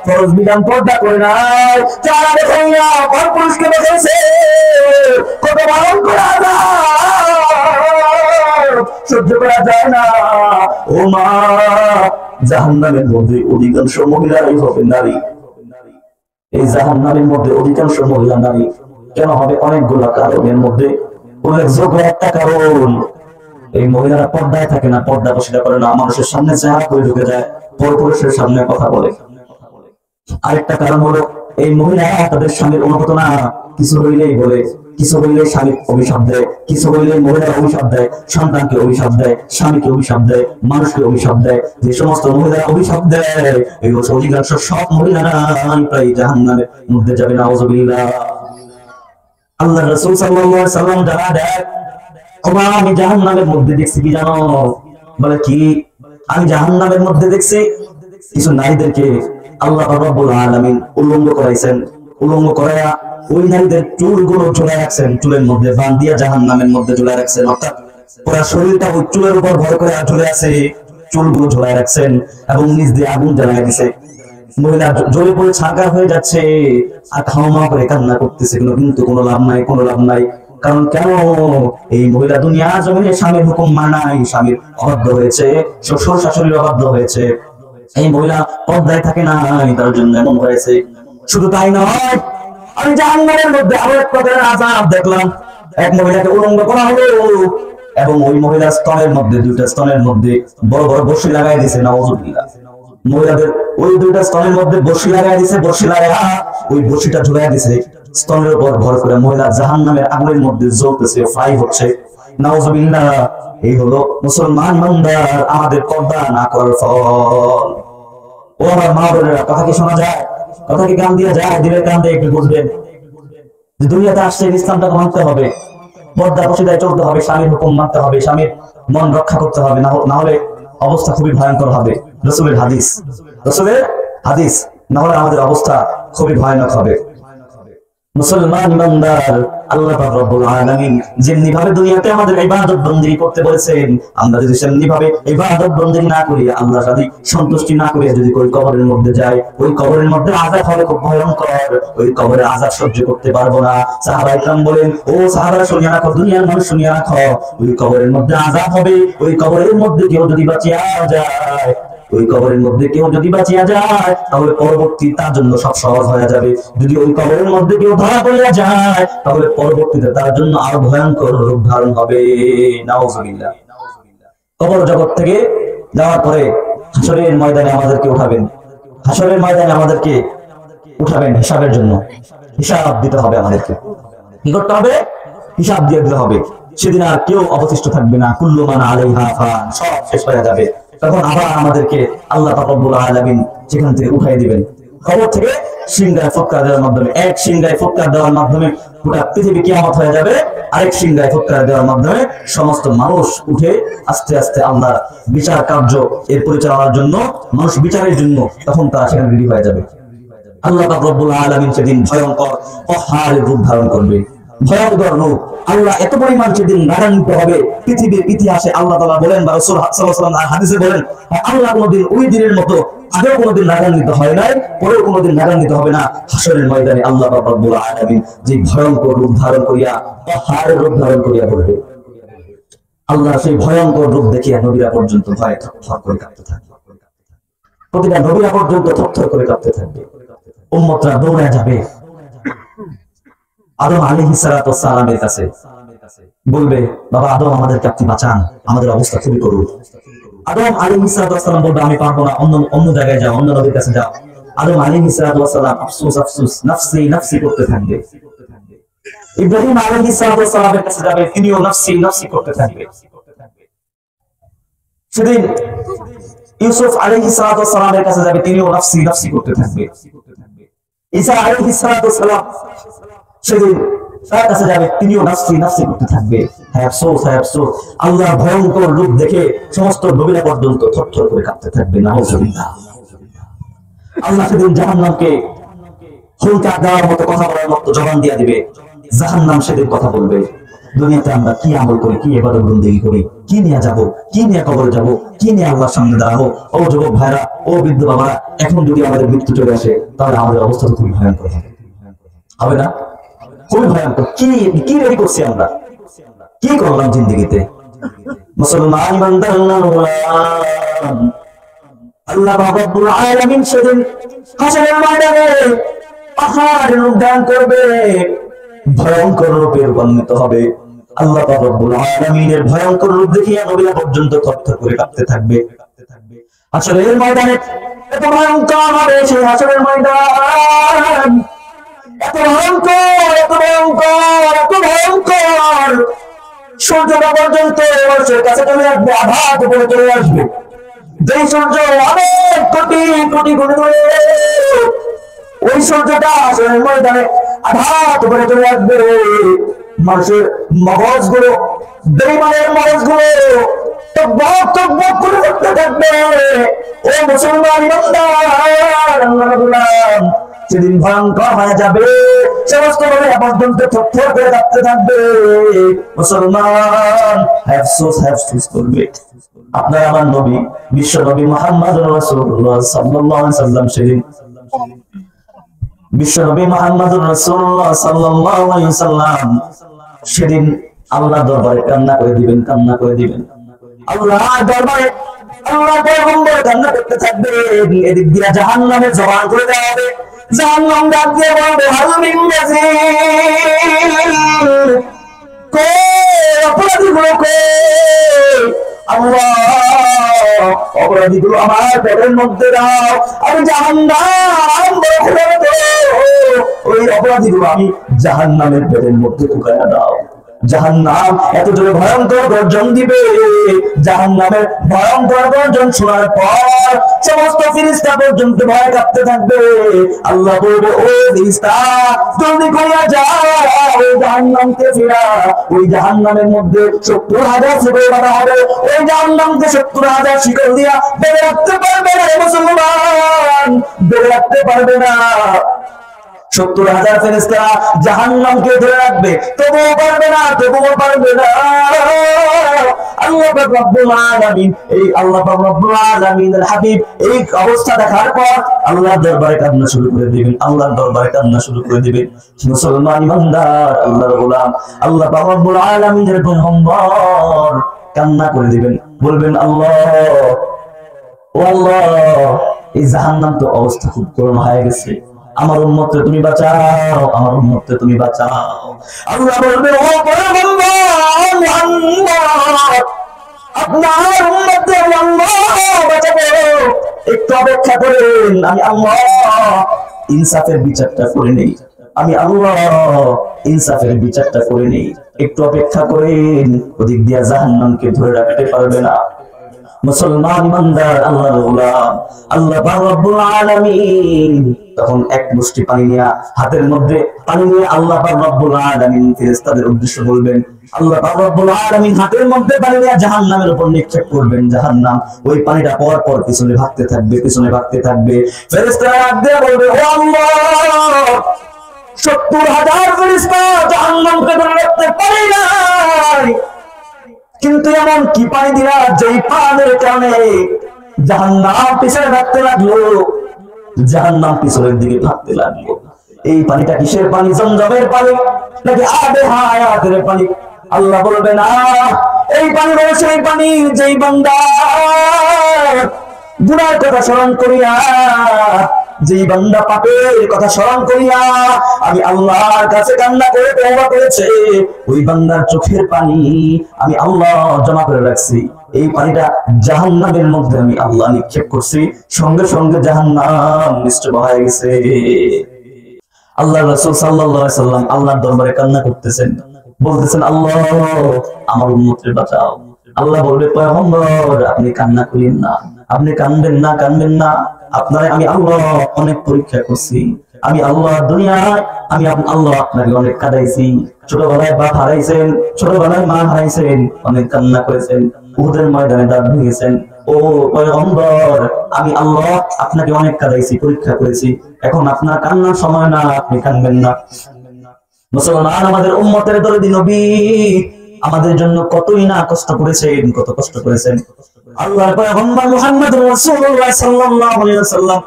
ফরজ বিধান পর্দা করে নাই, যারা দেখাইয়া পরপুরুষকে দেখাইছে কত পালন করা সহ্য করা যায় না। ও মা, জাহান্নামের মধ্যে অধিকাংশ মহিলারাই হবে নারী। এই জাহান্নামের মধ্যে অধিকাংশ মহিলা নারী কেন হবে? অনেকগুলো কারণের মধ্যে উল্লেখযোগ্য একটা কারণ, এই মহিলারা পর্দায় থাকে না, পর্দা প্রশিদা করে না, মানুষের সামনে চেহারা করে ঢুকে যায়, পরপুরুষের সামনে কথা বলে। আরেকটা কারণ হলো এই মহিলা তাদের স্বামীর অনুগত না, কিছু হইলেই বলে, কিছু হইলে স্বামী অভিশাপ দেয়, কিছু হইলে মহিলা অভিশাপ দেয়, সন্তানকে অভিশাপ দেয়, স্বামীকে অভিশাপ দেয়, মানুষকে অভিশাপ দেয়। যে সমস্ত মহিলা অভিশাপ দেয় এই অধিকাংশ সব মহিলারা প্রায় জাহান্নামের মধ্যে যাবে, নাউযুবিল্লাহ। আল্লাহ রাসূল সাল্লাল্লাহু আলাইহি ওয়াসাল্লাম জানা দেয়, ওমা আমি জাহান্নামের মধ্যে দেখছি কি জানো? বলে কি? আমি জাহান্নামের মধ্যে দেখছি কিছু নারীদেরকে আল্লাহ রাব্বুল আলামিন উলঙ্গ করাইছেন, উলঙ্গ করায়া ওই নারীদের চুলগুলো ঝুলায় রাখছেন, চুলের মধ্যে বাঁধিয়া জাহান্নামের মধ্যে ঝুলায় রাখছেন, অর্থাৎ পুরো শরীরটা ওই চুলের উপর ভর করে ঝুলে আছে, চুলগুলো ঝুলায় রাখছেন এবং নিজ দিয়ে আগুন জ্বালায় দিছে। মহিলা জ্বলে পড়ে ছারখার হয়ে যাচ্ছে আর খাওয়া করে কান্না করতেছে, কিন্তু কোনো লাভ নাই, কোনো লাভ নাই। কারণ কেন? এই মহিলা দুনিয়া জমিনে স্বামীর হুকুম মানায়, স্বামীর অবাধ্য হয়েছে, শ্বশুর শাশুড়ির অবাধ্য হয়েছে, এই মহিলা পর্দায় থাকে না, তার জন্য এমন হয়েছে। শুধু তাই নয়, আমি জাহান্নামের মধ্যে আরো এক প্রকারের আযাব দেখলাম। এক মহিলাকে উলঙ্গ করা হলো এবং ওই মহিলার স্তনের মধ্যে, দুইটা স্তনের মধ্যে বড় বড় বর্ষি লাগাই দিয়েছে, নাউযুবিল্লাহ। মহিলাদের ওই দুইটা স্তনের মধ্যে বর্ষি লাগাই দিয়েছে, বর্ষি লাগায় ওই বর্ষিটা ঝুলাই দিয়েছে স্তনের উপর ভর করে। মহিলা জাহান্নামের আগুনের মধ্যে জ্বলতেছে, ফ্রাই হচ্ছে, নাউযুবিল্লাহ। এই হলো মুসলমান বান্দার আমাদের পর্দা না করার ফল। ও আমার মা বোনেরা, কথা কি শোনা যায়? কথা কি কান দিয়ে যায়? দিলের কান দিয়ে একটু বুঝবেন যে দুনিয়াতে আসছে ইসলামটাকে মানতে হবে, পর্দা প্রশিদায় চলতে হবে, স্বামীর হুকুম মানতে হবে, স্বামীর মন রক্ষা করতে হবে, না হলে অবস্থা খুবই ভয়ঙ্কর হবে। রাসূলের হাদিস, রাসূলের হাদিস, না হলে আমাদের অবস্থা খুবই ভয়ানক হবে। মুসলমান ইমানদার, আল্লাহ পাক রব্বুল আলামিন যেমনি ভাবে দুনিয়াতে আমাদের ইবাদত বندگی করতে বলেছেন, আমরা যদি সেমনি ভাবে ইবাদত বندگی না করি, আল্লাহর সাথে সন্তুষ্টি না করে যদি ওই কবরের মধ্যে যাই, ওই কবরের মধ্যে আযাব হবে খুব ভয়ঙ্কর, ওই কবরের আযাব সহ্য করতে পারবো না। সাহাবায়ে কেরাম বলেন, ও সাহাবারা শুনিয়া রাখো, দুনিয়ার মানুষ শুনিয়া রাখো, ওই কবরের মধ্যে আযাব হবে, ওই কবরের মধ্যে কেউ যদি বাঁচিয়া যায়, ওই কবরের মধ্যে কেউ যদি বাঁচিয়া যায়, তাহলে পরবর্তী তার জন্য সব সহজ হয়ে যাবে। যদি ওই কবরের মধ্যে কেউ ধরা পড়িয়া যায়, তাহলে পরবর্তীতে তার জন্য আরো ভয়ঙ্কর রূপ ধারণ হবে, নাউযুবিল্লাহ। কবর জগৎ থেকে যাওয়ার পরে হাসরের ময়দানে আমাদেরকে উঠাবেন, হাসরের ময়দানে আমাদেরকে উঠাবেন হিসাবের জন্য, হিসাব দিতে হবে আমাদেরকে। কি করতে হবে? হিসাব দিয়ে দিতে হবে। সেদিন আর কেউ অবশিষ্ট থাকবে না, কুল্লু মান আলাইহা ফান, সব শেষ হয়ে যাবে। তখন আবার আমাদেরকে আল্লাহ পাক রব্বুল আলামিন সেখান থেকে উঠাই দিবেন, কবর থেকে সিংহায় ফুৎকার দেওয়ার মাধ্যমে। এক সিংহায় ফুৎকার দেওয়ার মাধ্যমে গোটা পৃথিবী কিয়ামত হয়ে যাবে, আরেক সিংহায় ফুৎকার দেওয়ার মাধ্যমে সমস্ত মানুষ উঠে আস্তে আস্তে আল্লাহর বিচার কার্য এর পরিচালনার জন্য, মানুষ বিচারের জন্য তখন তারা সেখানে রেডি হয়ে যাবে। আল্লাহ পাক রব্বুল আলামিন সেদিন ভয়ঙ্কর কহারের রূপ ধারণ করবে, ভয়ঙ্কর রূপ। আল্লাহ এত পরিমাণ সেদিন রাগান্বিত হবে, পৃথিবীর ইতিহাসে আল্লাহ তাআলা বলেন বা রাসূল সাল্লাল্লাহু আলাইহি ওয়াসাল্লাম হাদিসে বলেন, আল্লাহ কোনদিন ওই দিনের মতো আগেও কোনদিন রাগান্বিত হয় নাই, পরেও কোনদিন রাগান্বিত হবে না। হাসরের ময়দানে আল্লাহ পাক রব্বুল আলামিন যে ভয়ঙ্কর রূপ ধারণ করিয়া, কহারের রূপ ধারণ করিয়া বলবে, আল্লাহ সেই ভয়ঙ্কর রূপ দেখিয়া নবীরা পর্যন্ত ভয়ে থরথর করে কাঁপতে থাকবে, প্রতিটা নবীরা পর্যন্ত থরথর করে কাঁপতে থাকবে। উম্মতরা দৌড়ে যাবে আদম আলাইহিস সালাতু ওয়াস সালামের কাছে, বলবে, বাবা আদম আমাদেরকে আপনি বাঁচান, আমাদের অবস্থা খুবই করুণ। আদম আলাইহিস সালাতু ওয়াস সালাম বলবে, আমি পারবো না, অন্য জায়গায় যাও, অন্য নবীর কাছে যাও। আদম আলাইহিস সালাতু ওয়াস সালাম আফসোস আফসোস, নাফসি নাফসি করতে থাকবে। ইব্রাহিম আলাইহিস সালাতু ওয়াস সালামের কাছে যাবে, তিনিও নাফসি নাফসি করতে থাকবে। সেদিন ইউসুফ আলাইহিস সালাতু ওয়াস সালামের কাছে যাবে, তিনিও নাফসি নাফসি করতে থাকবে। ঈসা আলাইহিস সালাতু ওয়াস সালাম সেদিন তার কাছে যাবে, তিনিও নাফসি নাফসি করতে থাকবে। হ্যাঁ আফসোস, হ্যাঁ আফসোস, আল্লাহর ভয়ঙ্কর রূপ দেখে সমস্ত নবীরা পর্যন্ত থরথর করে কাঁপতে থাকবে। নাউজুবিল্লাহ। আল্লাহ সেদিন জাহান্নামকে হুলকা দেওয়ার মতো, কথা বলার মতো জবান দিয়ে দিবে। জাহান্নাম সেদিন কথা বলবে, দুনিয়াতে আমরা কি আমল করি, কি ইবাদত বন্দেগী করি, কি নিয়ে যাব, কি নিয়ে কবরে যাব, কি নিয়ে আল্লাহর সামনে দাঁড়াবো। ও যুবক ভাইরা, ও বৃদ্ধ বাবারা, এখন যদি আমাদের মৃত্যু চলে আসে তাহলে আমাদের অবস্থা তো খুবই ভয়ঙ্কর হবে, হবে না? খুবই ভয়ঙ্কর। কি রেডি করছি আমরা, কি করলাম জিন্দেগিতে? মুসলমান বান্দা আল্লাহ রাব্বুল আলামিন সেদিন হাসরের ময়দানে পাহাড় উদ্যান করবে, ভয়ঙ্কর রূপে রূপান্তরিত হবে। আল্লাহ রাব্বুল আলামিনের ভয়ঙ্কর রূপ দেখিয়া নবীরা পর্যন্ত থরথর করে কাঁপতে থাকবে। হাসরের ময়দানে এত ভয়ঙ্কর হবে সেই হাসরের ময়দান, এত ভয়ঙ্কর, এত ভয়ঙ্কর, এত ভয়ঙ্কর, সূর্যটা পর্যন্ত মানুষের কাছে চলে আসবে, আঘাত করে চলে আসবে। যে সূর্য অনেক কোটি কোটি গুণ ধরে, ওই সূর্যটা হাসরের ময়দানে আঘাত করে চলে আসবে। মানুষের মগজগুলো, বেঈমানের মগজগুলো টকবক টকবক করে উঠতে থাকবে। ও মুসলমান ইমানদার, আল্লাহর গোলাম, সেদিন ভয়ঙ্কর হয়ে যাবে, সমস্ত নবীরা পর্যন্ত থরথর করে কাঁপতে থাকবে। মুসলমান আফসোস আফসোস করবে। আপনার আমার নবী, বিশ্ব নবী মুহাম্মদুর রাসূলুল্লাহ সাল্লাল্লাহু আলাইহি সাল্লাম সেদিন, বিশ্ব নবী মুহাম্মদুর রাসূলুল্লাহ সাল্লাল্লাহু আলাইহি সাল্লাম সেদিন আল্লাহ দরবারে কান্না করে দিবেন, কান্না করে দিবেন। আল্লাহ দরবারে আল্লাহ পয়গম্বর কান্না করতে থাকবে। এদিক দিয়ে জাহান্নামে জবান করে দেওয়া হবে। জাহান্নাম ডাক দিয়ে বলবে, হাল মিন নাযীর, কই অপরাধীগুলো কই? আল্লাহ, অপরাধীগুলো আমার পেটের মধ্যে দাও, আমি জাহান্নাম বড় করে দেব। ওই অপরাধীগুলো আমি জাহান্নামের পেটের মধ্যে ঢুকাইয়া দাও। জাহান্নাম এত জোরে ভয়ঙ্কর গর্জন দিবে, জাহান্নামের ভয়ঙ্কর গর্জন শোনার পর সমস্ত ফেরেশতা পর্যন্ত ভয় কাঁপতে থাকবে। আল্লাহ বলবে, ও ফেরেশতা, জলদি করিয়া যাও, ওই জাহান্নামকে ফিরা। ওই জাহান্নামের মধ্যে ৭০,০০০ শিকল বাঁধা হবে। ওই জাহান্নামকে ৭০,০০০ শিকল দিয়া বেঁধে রাখতে পারবে না মুসলমান, বেঁধে রাখতে পারবে না। ৭০,০০০ ফেরেশতা জাহান্নামকে ধরে রাখবে, তবুও পারবে না, তবুও পারবে না। আল্লাহ পাক রব্বুল আলামিন, এই আল্লাহ পাক রব্বুল আলামিনের হাবিব এই অবস্থা দেখার পর আল্লাহর দরবারে কান্না শুরু করে দিবেন, আল্লাহর দরবারে কান্না শুরু করে দিবেন। মুসলমান ইমানদার, আল্লাহর গোলাম, আল্লাহ পাক রব্বুল আলামিনের পয়গম্বর কান্না করে দিবেন, বলবেন, আল্লাহ, ও আল্লাহ, এই জাহান্নাম তো অবস্থা খুব করুণ হয়ে গেছে, আমার উম্মতকে তুমি বাঁচাও, আমার উম্মতকে তুমি বাঁচাও। আল্লাহ বলবে, ও পয়গম্বর মুহাম্মদ, আপনার উম্মতকে আল্লাহ বাঁচাবো, একটু অপেক্ষা করেন, আমি আল্লাহ ইনসাফের বিচারটা করে নেই, আমি আল্লাহ ইনসাফের বিচারটা করে নেই, একটু অপেক্ষা করেন। ওদিক দিয়া জাহান্নামকে ধরে রাখতে পারবে না। মুসলমান ইমানদার, আল্লাহর গোলাম, আল্লাহ পাক রব্বুল আলামিন তখন এক মুষ্টি পানি নিয়ে, হাতের মধ্যে পানি নিয়ে আল্লাহ পাক রব্বুল আলামিন ফেরেশতাদের উদ্দেশ্যে বলবেন, আল্লাহ পাক রব্বুল আলামিন হাতের মধ্যে পানি নিয়ে জাহান্নামের উপর নিক্ষেপ করবেন। জাহান্নাম ওই পানিটা পর পর পিছনে ভাগতে থাকবে, পিছনে ভাগতে থাকবে। ফেরেশতারা ডাক দিয়ে বলবে, ও আল্লাহ, ৭০,০০০ ফেরেশতা জাহান্নামকে ধরে রাখতে পারে নাই, কিন্তু এমন কি পানি দিলা যেই পানির কারণে জাহান্নাম পিছনে ভাগতে লাগলো, জাহান্নাম পিছনের দিকে ভাগতে লাগলো। এই পানিটা কিসের পানি? জমজমের পানি নাকি আবে হায়াতের পানি? আল্লাহ বলবে, না, এই পানি হলো সেই পানি যেই বান্দা গুনার কথা স্মরণ করিয়া, যেই বান্দা পাপের কথা স্মরণ করিয়া আমি আল্লাহর কাছে কান্না করে তওবা করেছে, ওই বান্দার চোখের পানি আমি আল্লাহ জমা করে রাখছি। এই পানিটা জাহান্নামের মধ্যে আমি আল্লাহ নিক্ষেপ করছি, সঙ্গে সঙ্গে জাহান্নাম নিশ্চয় হয়ে গেছে। আল্লাহ রাসূল সাল্লাল্লাহু আলাইহি সাল্লাম আল্লাহর দরবারে কান্না করতেছেন, বলতেছেন, আল্লাহ আমার উম্মতকে বাঁচাও। আল্লাহ বলবে, পয়গম্বর আপনি কান্না করেন না, আপনি কাঁদবেন না, কাঁদবেন না, আপনারে আমি আল্লাহ অনেক পরীক্ষা করছি, আমি আল্লাহ দুনিয়ায় আমি আল্লাহ আপনাকে অনেক কাঁদাইছি। ছোটবেলায় বাপ হারাইছেন, ছোটবেলায় মা হারাইছেন, অনেক কান্না করেছেন, উহুদের ময়দানে দাঁত ভেঙেছেন। ও পয়গম্বর, আমি আল্লাহ আপনাকে অনেক কাঁদাইছি, পরীক্ষা করেছি। এখন আপনার কান্নার সময় না, আপনি কাঁদবেন না। মুসলমান, আমাদের উম্মতের দরদি নবী আমাদের জন্য কতই না কষ্ট করেছেন, কত কষ্ট করেছেন। আল্লাহর পয়গম্বর মুহাম্মদুর রাসূলুল্লাহ সাল্লাল্লাহু আলাইহি ওয়াসাল্লাম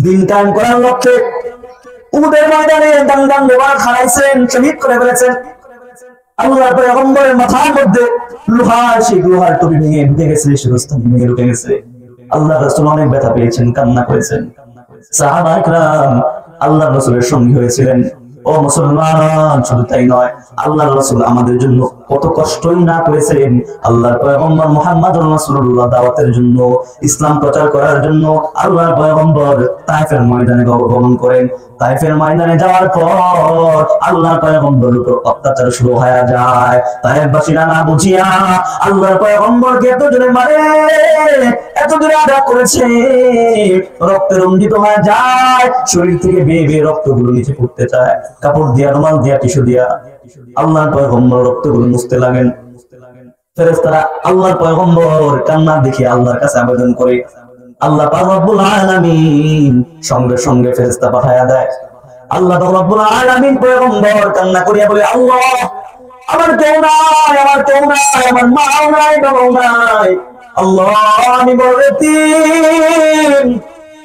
দিন কায়েম করার লক্ষ্যে উহুদের ময়দানে দান লোহা খাড়াইছেন, শহীদ করে ফেলেছেন। আল্লাহর পয়গম্বরের মাথার মধ্যে লোহার টুপি ভেঙে ঢুকে গেছে, শিরস্ত্রাণ ভেঙে ঢুকে গেছে। আল্লাহর রাসূল অনেক ব্যথা পেয়েছেন, কান্না করেছেন। সাহাবায়ে কেরাম আল্লাহর রাসূলের সঙ্গী হয়েছিলেন। ও মুসলমান, শুধু তাই নয়, আল্লাহর রাসূল আমাদের জন্য কত কষ্টই না করেছেন। আল্লাহর পয়গম্বর মুহাম্মদুর রাসূলুল্লাহ দাওয়াতের জন্য, ইসলাম প্রচার করার জন্য আল্লাহর পয়গম্বর তায়েফের ময়দানে গমন করেন। তায়েফের ময়দানে যাওয়ার পর আল্লাহর পয়গম্বরের উপর অত্যাচার শুরু হয়ে যায়। তায়েফবাসীরা না বুঝিয়া আল্লাহর পয়গম্বরকে এত জোরে মারে, এত জোরে আঘাত করেছে, রক্তে রঞ্জিত হয়ে যায়। শরীর থেকে বেয়ে বেয়ে রক্তগুলো নিচে পড়তে চায়। কাপড় দিয়া, রুমাল দিয়া, টিস্যু দিয়া আল্লাহর পয়গম্বর রক্তগুলো মুছতে লাগেন। ফেরেশতারা আল্লাহর পয়গম্বর কান্না দেখে আল্লাহর কাছে আবেদন করে। আল্লাহ পাক রব্বুল আলামিন সঙ্গে সঙ্গে ফেরেশতা পাঠায়া দেয়। আল্লাহ পাক রব্বুল আলামিন পয়গম্বর কান্না করিয়া বলে, আল্লাহ, আমার কেউ নাই, আমার কেউ নাই, আমার মাও নাই, বাবাও নাই। আল্লাহ, আমি বড় এতিম,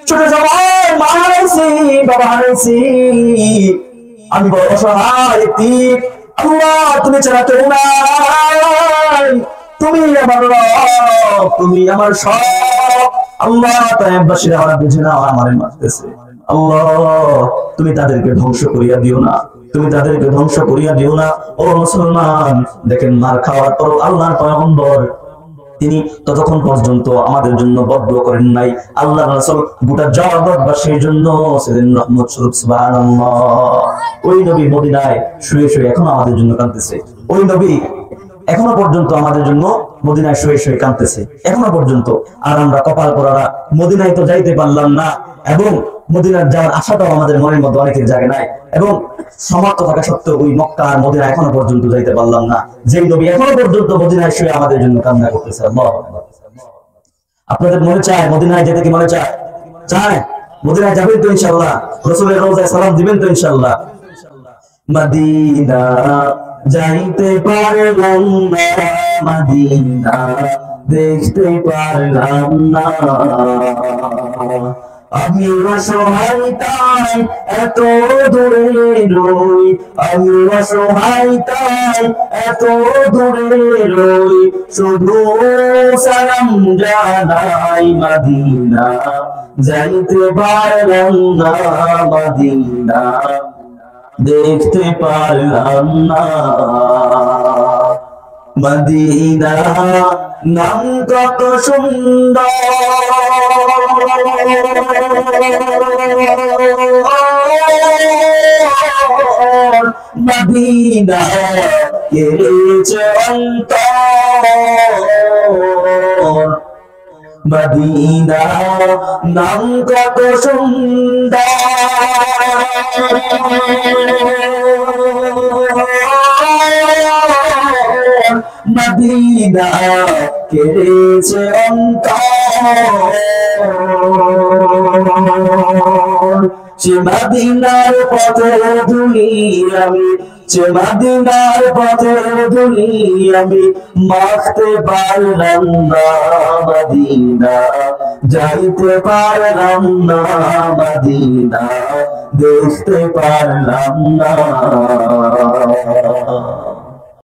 ছোট সময় মা হারাইছি, বাবা হারাইছি, আমি বড় অসহায় এতিম। আল্লাহ, তুমি ছাড়া কেউ নাই, তুমি আমার রব, তুমি আমার সব। আল্লাহ, তায়েফবাসীরা ওরা বুঝে না, আমারে মারতেছে। আল্লাহ, তুমি তাদেরকে ধ্বংস করিয়া দিও না, তুমি তাদেরকে ধ্বংস করিয়া দিও না। ও মুসলমান, দেখেন মার খাওয়ার পর আল্লাহর পয়গম্বর তিনি ততক্ষণ পর্যন্ত আমাদের জন্য বদদুয়া করেন নাই। আল্লাহর রাসূল গোটা জগৎবাসীর জন্য ছিলেন রহমত স্বরূপ। সুবহানাল্লাহ। ওই নবী মদিনায় শুয়ে শুয়ে এখনো আমাদের জন্য কাঁদতেছে। ওই নবী এখনো পর্যন্ত আমাদের জন্য মদিনায় শুয়ে শুয়ে কাঁদতেছে, এখনো পর্যন্ত। আর আমরা কপাল পোড়ারা মদিনায় তো যাইতে পারলাম না, এবং মদিনার যাওয়ার আশাটাও আমাদের মনের মধ্যে অনেকের জায়গা নাই, এবং সমর্থ থাকা সত্ত্বেও ওই মক্কা আর মদিনা এখনো পর্যন্ত যাইতে পারলাম না। যেই নবী এখনো পর্যন্ত মদিনায় শুয়ে আমাদের জন্য কান্না করতেছে। আল্লাহু আকবার। আপনাদের মনে চায় মদিনায় যেতে? কি মনে চায়? চায়? মদিনায় যাবেন তো ইনশাআল্লাহ? রাসূলের রওজায় সালাম দিবেন তো ইনশাআল্লাহ? মদিনা যাইতে পারলাম না, মদিনা দেখতে পারলাম না, আমি অসহায় তাই এত দূরে রই, আমি অসহায় তাই এত দূরে রই, শুধু সালাম জানাই মদিনা যাইতে পারলাম না, মদিনা দেখতে পারলাম না। মদিনা নাম কত সুন্দর, মদিনা কেড়েছে অন্তর, মদিনা নাম কত সুন্দর, মদিনা কেড়েছে অন্তর। সে মদিনার পথের ধুলি আমি, সে মদিনার পথের ধুলি আমি মাখতে পারলাম না, মদিনা যাইতে পারলাম না, মদিনা দেখতে পারলাম না।